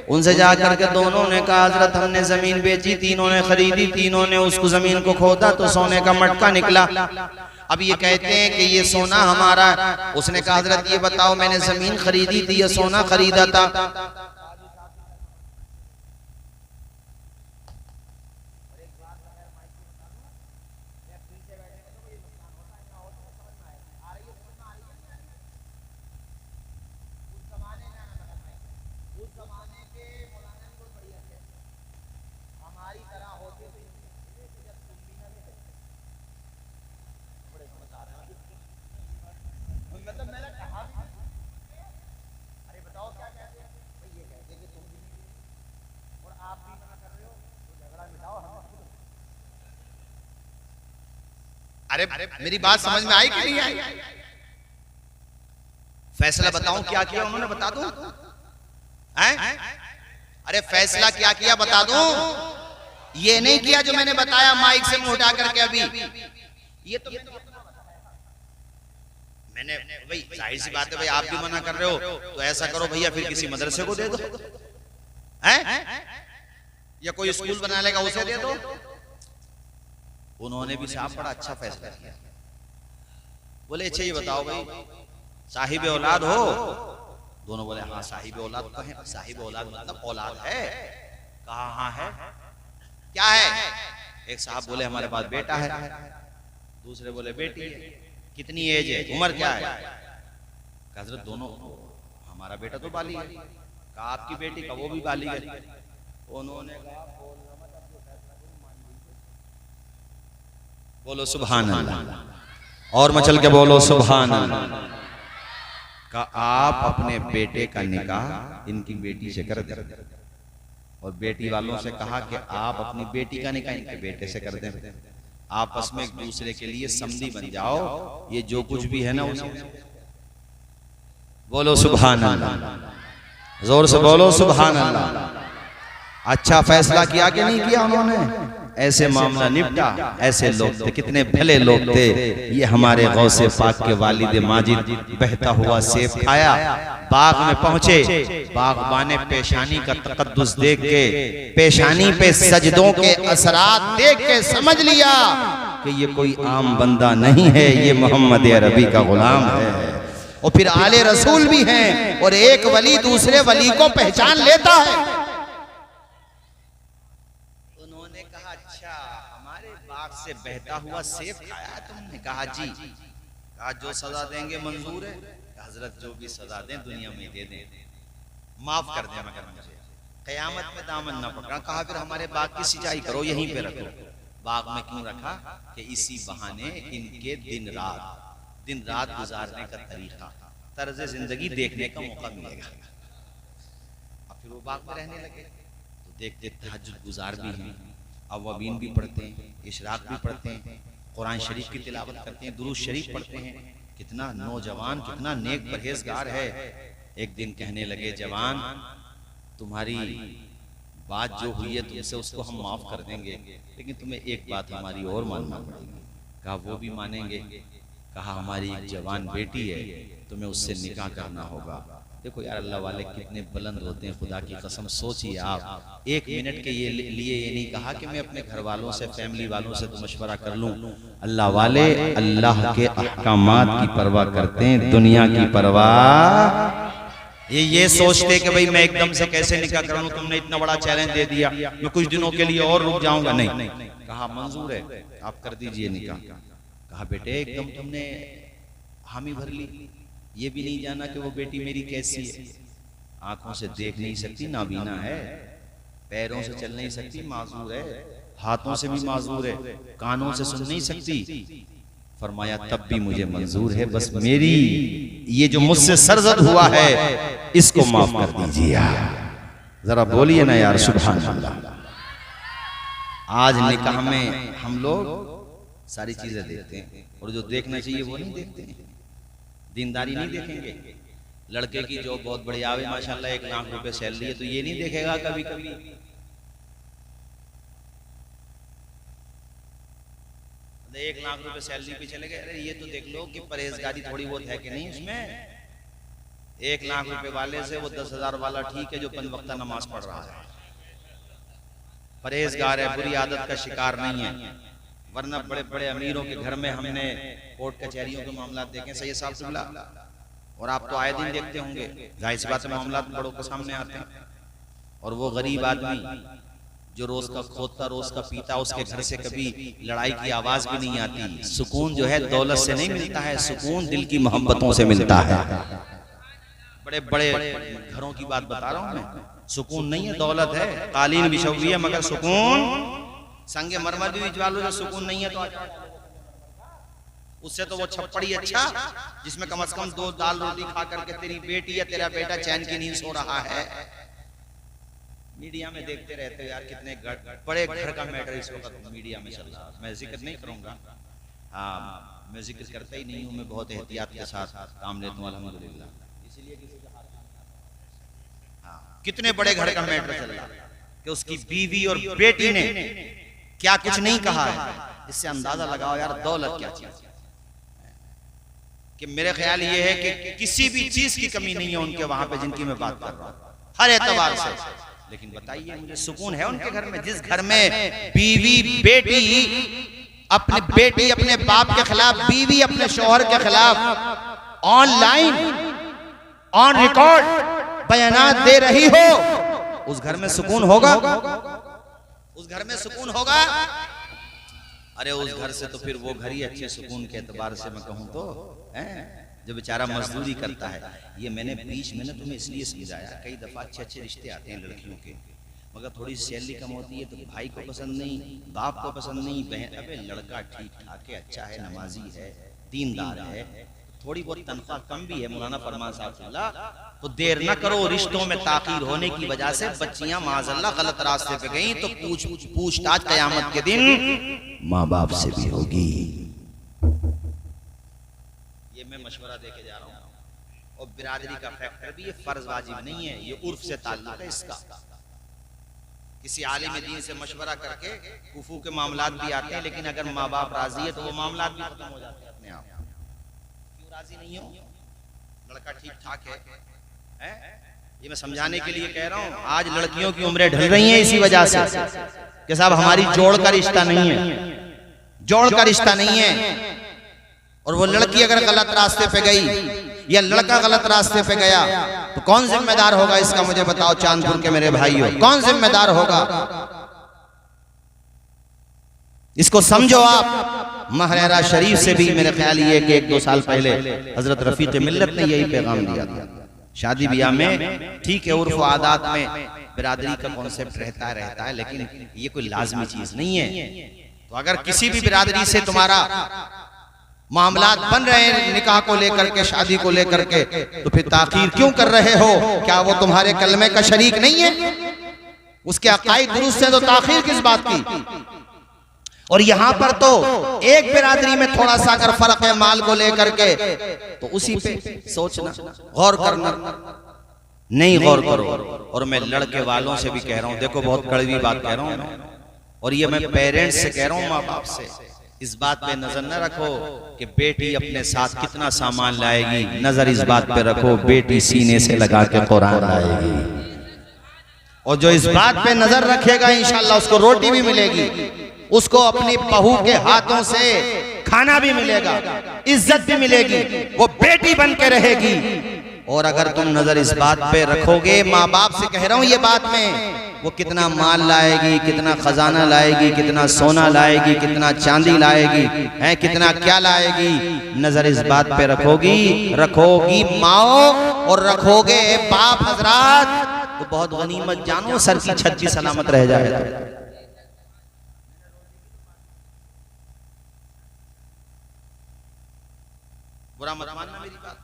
उनसे जाकर के दोनों ने कहा हजरत हमने जमीन बेची, तीनों ने खरीदी, तीनों ने उसको जमीन को खोदा तो सोने का मटका निकला। अब ये कहते हैं कि ये सोना हमारा है। उसने कहा हजरत ये बताओ मैंने जमीन खरीदी थी या सोना खरीदा था? अरे मेरी बात समझ में आई कि नहीं आई? फैसला बताऊं क्या किया उन्होंने, बता दूं? अरे फैसला क्या किया बता दूं? ये नहीं किया जो मैंने बताया माइक से मुंह उठा करके अभी। ये तो मैंने, भाई जाहिर सी बात है भाई, आप भी मना कर रहे हो तो ऐसा करो भैया फिर किसी मदरसे को दे दो, हैं? या कोई स्कूल बना लेगा उसे दे दो। उन्होंने भी साहब बड़ा अच्छा फैसला किया। बोले अच्छा ये बताओ भाई साहिब औलाद हो? दोनों बोले हाँ साहिब औलाद तो है। साहिब औलाद मतलब औलाद है? कहा हाँ है। क्या है? एक साहब बोले हमारे पास बेटा है, दूसरे बोले बेटी है। कितनी एज है, उम्र क्या है? हजरत दोनों, हमारा बेटा तो बालिग है। कहा आपकी बेटी का? वो भी बालिग है। उन्होंने कहा बोलो सुभान अल्लाह, और मचल के बोलो सुभान अल्लाह। का आप अपने बेटे का निकाह इनकी बेटी से कर दें, और बेटी वालों से कहा कि आप अपनी बेटी का निकाह इनके बेटे से कर दें। आपस में एक दूसरे के लिए समधी बन जाओ, ये जो कुछ भी है ना उसे बोलो सुभान अल्लाह, जोर से बोलो सुभान अल्लाह। अच्छा फैसला किया कि नहीं किया उन्होंने? ऐसे मामला निपटा, ऐसे लोग थे, कितने भले लोग थे। ये हमारे गौसे पाक के वालिद माजिद बहता हुआ सेब खाया, बाग में पहुंचे, बागबाने पेशानी का तकद्दुस देख के, पेशानी पे सजदों के असरात देख के समझ लिया कि ये कोई आम बंदा नहीं है, ये मोहम्मद अरबी का गुलाम है। और फिर आले रसूल भी हैं, और एक वली दूसरे वली को पहचान लेता है। उन्होंने कहा अच्छा हमारे बाग से बहता हुआ सेब खाया तुमने? कहा जी। कहा जो सजा देंगे मंजूर है? हजरत जो भी सजा दें दुनिया में दे दें, माफ कर दें मगर मुझे कयामत में दामन ना पकड़ा। कहा फिर हमारे बाग की सिंचाई करो, यहीं पे रखो। बाग में क्यों रखा? कि इसी बहाने इनके दिन रात गुजारने का तरीका, तर्ज जिंदगी देखने का मौका मिलेगा। अब फिर वो बाग में रहने लगे, तो देखते तहज्जुद गुजार भी हैं, अवाबीन भी पढ़ते हैं, इशराक भी पढ़ते हैं, कुरान शरीफ की तिलावत करते हैं, दुरूद शरीफ पढ़ते हैं। कितना नौजवान, कितना नेक परहेजगार है। एक दिन कहने लगे जवान तुम्हारी बात जो हुई है तुमसे उसको हम माफ कर देंगे, लेकिन तुम्हें एक बात हमारी और मानना पड़ेगी। कहा वो भी मानेंगे? कहा हमारी एक जवान बेटी है, तुम्हें उससे निकाह करना होगा। देखो यार अल्लाह वाले कितने बुलंद होते हैं, खुदा की कसम। सोचिए आप, एक मिनट के लिए ये नहीं कहा कि मैं अपने घर वालों से, फैमिली वालों से तो मशवरा कर लूं। अल्लाह वाले अल्लाह के अहकामात की परवाह करते हैं, दुनिया की परवाह। ये सोचते कि भाई मैं एकदम से कैसे निकाह कर लूं, तुमने इतना बड़ा चैलेंज दे दिया, मैं कुछ दिनों के लिए और रुक जाऊंगा। नहीं, कहा मंजूर है, आप कर दीजिए निकाह। कहा बेटे एकदम तुमने हामी भर ली, ये भी नहीं जाना कि वो बेटी मेरी कैसी है। आंखों से देख नहीं सकती, नाबीना है, पैरों से चल नहीं सकती, माजूर है, हाथों से भी माजूर है, कानों से सुन नहीं सकती। फरमाया तब भी मुझे मंजूर है, बस मेरी ये जो मुझसे सरजद हुआ है इसको माफ कर दीजिए। जरा बोलिए ना यार सुभान अल्लाह। आज निकाह में हम लोग सारी चीजें देखते हैं, और जो देखना चाहिए वो नहीं देखते हैं। दीनदारी नहीं देखेंगे। लड़के की जो बहुत बड़ी आवे माशाल्लाह 1 लाख रुपए सैलरी है, तो ये नहीं देखेगा कभी कभी 1 लाख रुपए सैलरी पे चले गए, अरे ये तो देख लो कि परहेजगारी थोड़ी बहुत है कि नहीं उसमें। 1 लाख रुपए वाले से वो 10,000 वाला ठीक है जो 5 वक्ता नमाज पढ़ रहा है, परहेजगार है, बुरी आदत का शिकार नहीं है। वरना बड़े बड़े अमीरों के घर में हमने कोर्ट कचहरियों के मामला देखे सैयद साहब जुमला, और आप तो आए दिन देखते होंगे, जाहिर सी बात है मामला बड़ों के सामने आते हैं। और वो गरीब आदमी जो रोज का खोदता रोज का पीता, उसके घर से कभी लड़ाई की आवाज भी नहीं आती। सुकून जो है दौलत से नहीं मिलता है, सुकून दिल की मोहब्बतों से मिलता है। बड़े बड़े घरों की बात बता रहा हूं मैं, सुकून नहीं है दौलत है। कालीन बिछी हुई है मगर सुकून, संगे मरमर भी बिछवा लो, जो सुकून नहीं है तो उससे तो वो छप्पड़ी अच्छा जिसमें कम से कम 2 दाल रोटी खा करके तेरी बेटी या तेरा बेटा चैन की नींद सो रहा है। मीडिया में देखते रहते हो यार कितने बड़े घर का मैटर इस वक्त मीडिया में चल रहा है। मैं जिक्र नहीं करूंगा, हाँ मैं जिक्र करता ही नहीं हूँ, मैं बहुत एहतियात के साथ काम लेता हूँ अल्हम्दुलिल्लाह। इसीलिए हाँ कितने बड़े घर का मैटर चल रहा है कि उसकी बीवी और बेटी ने क्या कुछ नहीं कहा है। इससे अंदाजा लगाओ यार दौलत क्या चीज है। कि मेरे ख्याल ये है कि किसी भी चीज की कमी नहीं है उनके वहां पे जिनकी मैं बात कर रहा हूं, हर एतबार से। लेकिन बताइए मुझे सुकून है उनके घर में? जिस घर में बीवी बेटी अपने बाप के खिलाफ, बीवी अपने शौहर के खिलाफ ऑनलाइन ऑन रिकॉर्ड बयानात दे रही हो, उस घर में सुकून होगा? उस घर में सुकून होगा? अरे उस घर से तो फिर वो घर ही अच्छे सुकून के एतबार से मैं कहूँ तो जो बेचारा मजदूरी करता है। ये मैंने बीच में तुम्हें इसलिए समझाया, कई दफा अच्छे रिश्ते आते हैं लड़कियों के, मगर थोड़ी सैलरी कम होती है तो भाई को पसंद नहीं, बाप को पसंद नहीं, बहन, अबे लड़का ठीक ठाक है, अच्छा है, नमाजी है, दीनदार है, थोड़ी बहुत तनख्वाह कम भी है, मौलाना फरमान साहब, तो देर न करो। रिश्तों में ताखीर होने की वजह से बच्चियां माज़अल्लाह गलत रास्ते पे गई तो पूछताछ कयामत के दिन माँ बाप से भी होगी। ये मैं मशवरा देके जा रहा हूँ। और बिरादरी का फैक्टर भी ये फर्ज वाजिब नहीं है, ये उर्फ से ताल्लुक है इसका, किसी आलिम दीन से मशवरा करके कुफू के मामलात भी आते हैं, लेकिन अगर माँ बाप राजी है तो वो मामलात भी खत्म हो जाते हैं अपने आप। क्यों राजी नहीं हो? लड़का ठीक ठाक है? ये मैं समझाने के लिए कह रहा हूँ। आज लड़कियों की उम्रें ढल रही हैं इसी वजह से कि साहब हमारी जोड़ का रिश्ता नहीं है, जोड़ का रिश्ता नहीं है। और वो लड़की अगर गलत रास्ते पे गई या लड़का गलत रास्ते पे गया तो कौन जिम्मेदार होगा इसका? मुझे बताओ चांदपुर के मेरे भाइयों, कौन जिम्मेदार होगा? इसको समझो आप। महरेरा शरीफ से भी मेरे ख्याल ये कि 1-2 साल पहले हजरत रफीक मिल्लत ने यही पैगाम दिया था। शादी ब्याह में ठीक है, उर्फ आदात में बिरादरी का कॉन्सेप्ट रहता है, लेकिन ये कोई लाजमी चीज नहीं है। तो अगर किसी भी बिरादरी से तुम्हारा मामलात बन रहे हैं निकाह को लेकर के, शादी को लेकर के, तो फिर ताखीर क्यों कर रहे हो? क्या वो तुम्हारे कलमे का शरीक नहीं है? उसके अकाईद दुरुस्त है तो ताखीर किस बात की? और यहाँ पर तो एक बिरादरी में थोड़ा सा अगर फर्क है माल को लेकर के तो उसी पे सोचना, गौर करना। नहीं गौर करो। और मैं लड़के वालों से भी कह रहा हूँ, देखो बहुत कड़वी बात कह रहा हूँ, और ये मैं पेरेंट्स से कह रहा हूँ, माँ बाप से, इस बात पे नजर न रखो कि बेटी अपने साथ कितना सामान लाएगी, नजर इस बात पे रखो बेटी सीने से लगा के कुरान लाएगी। और जो इस बात पे नजर रखेगा इंशाल्लाह उसको रोटी भी मिलेगी, उसको अपनी बहू के हाथों से खाना भी मिलेगा, इज्जत भी मिलेगी, वो बेटी बन के रहेगी। और अगर तुम नजर इस बात पे रखोगे, माँ बाप से कह रहा हूं ये बात में, वो कितना माल लाएगी, कितना खजाना लाएगी, कितना सोना लाएगी, कितना चांदी लाएगी, है कितना क्या लाएगी, नजर इस बात पे रखोगी माओ और रखोगे बाप हजरात, तो बहुत गनीमत जानो, सर की छत भी सलामत रह जाएगा। बुरा मत मानना मेरी बात।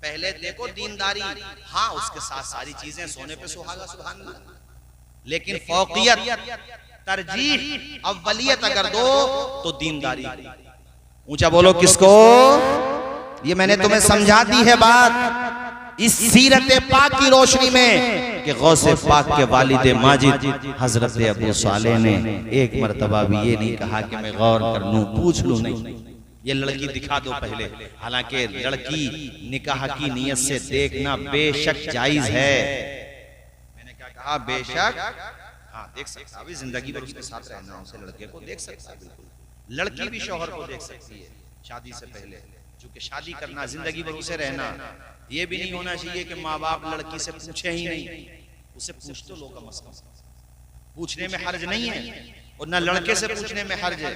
पहले देखो दीनदारी, हाँ उसके साथ सारी चीजें, सोने पे सुहागा सुभान अल्लाह, लेकिन फौकियत, तरजीह, अव्वलियत अगर दो तो दीनदारी। ऊंचा बोलो किसको? ये मैंने तुम्हें समझा दी है बात इस सीरत पाक की रोशनी में कि गौसे पाक के वालिद माजिद हजरत अबू सालेह ने एक मर्तबा भी ये नहीं कहा कि मैं गौर कर लूं, पूछ लूं, नहीं, ये लड़की दिखा दो पहले। हालांकि लड़की निकाह की नियत से देखना बेशक जायज है, मैंने क्या कहा, बेशक, हाँ देख सकता है, जिंदगी भर उसके साथ रहना, उसे लड़के को देख सकता है, बिल्कुल। लड़की भी शौहर को देख सकती है शादी से पहले, क्योंकि शादी करना, जिंदगी भर उसे रहना। ये भी नहीं होना चाहिए कि माँ बाप लड़की से पूछे ही नहीं, उसे पूछ तो लो कम से कम, पूछने में हर्ज नहीं है, और न लड़के से पूछने में हर्ज है।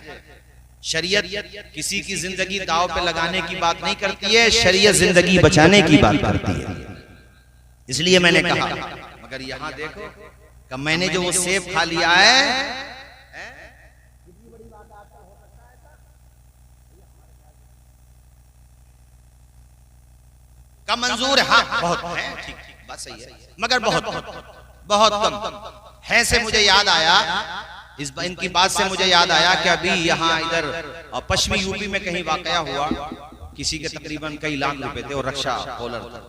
शरीयत किसी की जिंदगी दाव पे लगाने की बात नहीं करती है, शरीयत जिंदगी बचाने की बात करती है। इसलिए मैंने कहा, मगर यहाँ देखो कि मैंने जो वो सेब खा लिया है, का मंजूर है, हाँ बहुत है, ठीक बात सही है, मगर बहुत कम है। से मुझे याद आया, इनकी बात से मुझे याद आया कि अभी यहाँ इधर पश्चिमी यूपी में कहीं वाकया हुआ, किसी के तकरीबन कई लाख रुपए थे और रक्षा कॉलर था,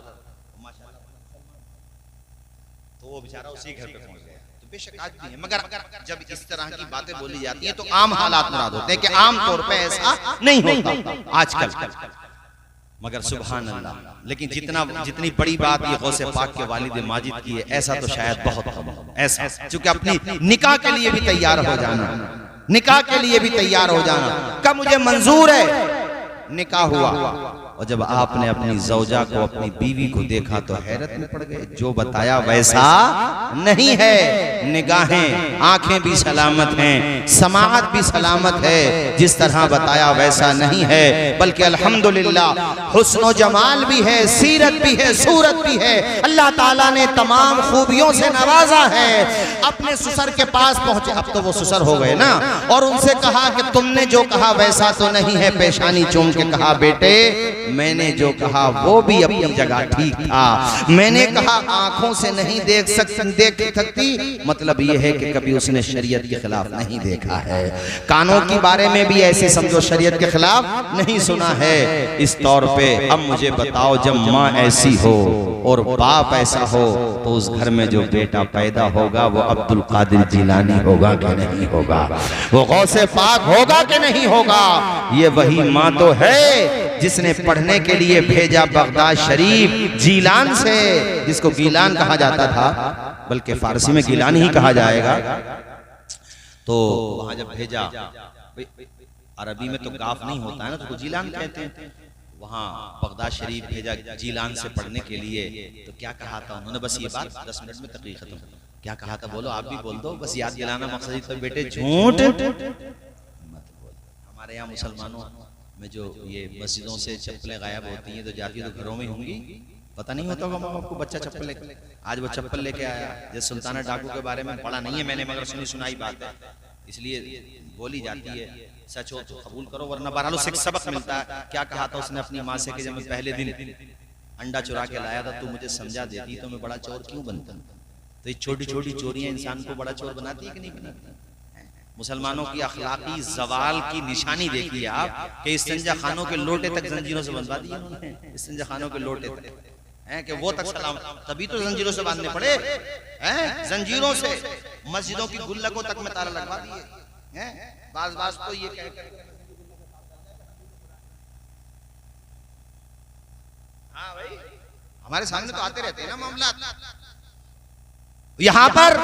तो वो बेचारा उसी घर पे पहुंच गया। तो बेशक आज भी है, मगर जब इस तरह की बातें बोली जाती हैं तो आम हालात मुराद होते हैं कि आम तौर पे ऐसा नहीं होता आजकल, मगर सुभान अल्लाह। लेकिन जितनी बड़ी बात ये गौसे पाक के वालिद माजिद की है, ऐसा तो शायद बहुत कम ऐसा, क्योंकि अपनी निकाह के लिए भी तैयार हो जाना, निकाह के लिए भी तैयार हो जाना, कब मुझे मंजूर है, निकाह हुआ, और जब आपने अपनी ज़ौजा को, अपनी बीवी को देखा तो हैरत में पड़ गए। जो बताया वैसा नहीं है, निगाहें, आंखें भी सलामत हैं, समाअत भी सलामत है, जिस तरह बताया वैसा नहीं है, बल्कि अल्हम्दुलिल्लाह हुस्न जमाल भी है, सीरत भी है, सूरत भी है, अल्लाह ताला ने तमाम खूबियों से नवाजा है। अपने ससुर के पास पहुंचे, अब तो वो ससुर हो गए ना, और उनसे कहा कि तुमने जो कहा वैसा तो नहीं है, पेशानी चूम के कहा बेटे मैंने जो कहा वो भी अपनी जगह ठीक था। मैंने कहा आंखों से नहीं देख सकती, मतलब ये है कि कभी उसने शरीयत के खिलाफ नहीं देखा है। कानों के बारे में भी ऐसे समझो, शरीयत के खिलाफ नहीं सुना है। इस तौर पे अब मुझे बताओ, जब माँ ऐसी हो और बाप ऐसा हो तो उस घर में जो बेटा पैदा होगा वो अब्दुल कादिर जिलानी होगा कि नहीं होगा, वो गौसे पाक होगा कि नहीं होगा। ये वही माँ तो है जिसने पढ़ने के लिए भेजा बगदाद शरीफ जीलान से, जिसको गीलान कहा जाता था, बल्कि फारसी में गीलान ही कहा जाएगा। तो वहां जब भेजा, अरबी में तो गाफ नहीं होता है ना, तो जीलान कहते हैं। वहाँ बगदाद शरीफ भेजा जीलान से पढ़ने के लिए। तो क्या कहा था उन्होंने, बस ये बात 10 मिनट में तकरीर खत्म। क्या कहा था बोलो, आप भी बोल दो, बस याद दिलाना मकसद। तो बेटे झूठ मत बोल। हमारे यहाँ मुसलमानों में जो ये मस्जिदों से चप्पलें गायब होती हैं तो जाती है तो घरों में होंगी, पता नहीं होता होगा माँ बाप को बच्चा चप्पल लेके। आज वो चप्पल लेके आया। जैसे सुल्ताना डाकू के बारे में पढ़ा नहीं है मैंने, मगर सुनाई बात है, इसलिए बोली जाती है। सच हो तो कबूल करो, वरना बहरहाल उससे सबक मिलता है। क्या कहा था उसने अपनी माँ से कि जब मैं पहले दिन अंडा चुरा के लाया था तो मुझे समझा देती तो मैं बड़ा चोर क्यों बनता। तो ये छोटी छोटी चोरियां इंसान को बड़ा चोर बनाती है कि नहीं बनाती। मुसलमानों की अखलाकी जवाल की निशानी देखिए आप कि इस्तिंजा खानों के लोटे तक जंजीरों से बंधवा दिए उन्होंने। इस्तिंजा खानों के लोटे तक हैं कि वो तक सलाम, तभी तो जंजीरों से बांधने पड़े हैं। जंजीरों से मस्जिदों की गुल्लकों तक में ताला लगवा दिए हैं। बाज तो ये हाँ भाई, हमारे सामने तो आते रहते हैं ना मामला। यहाँ पर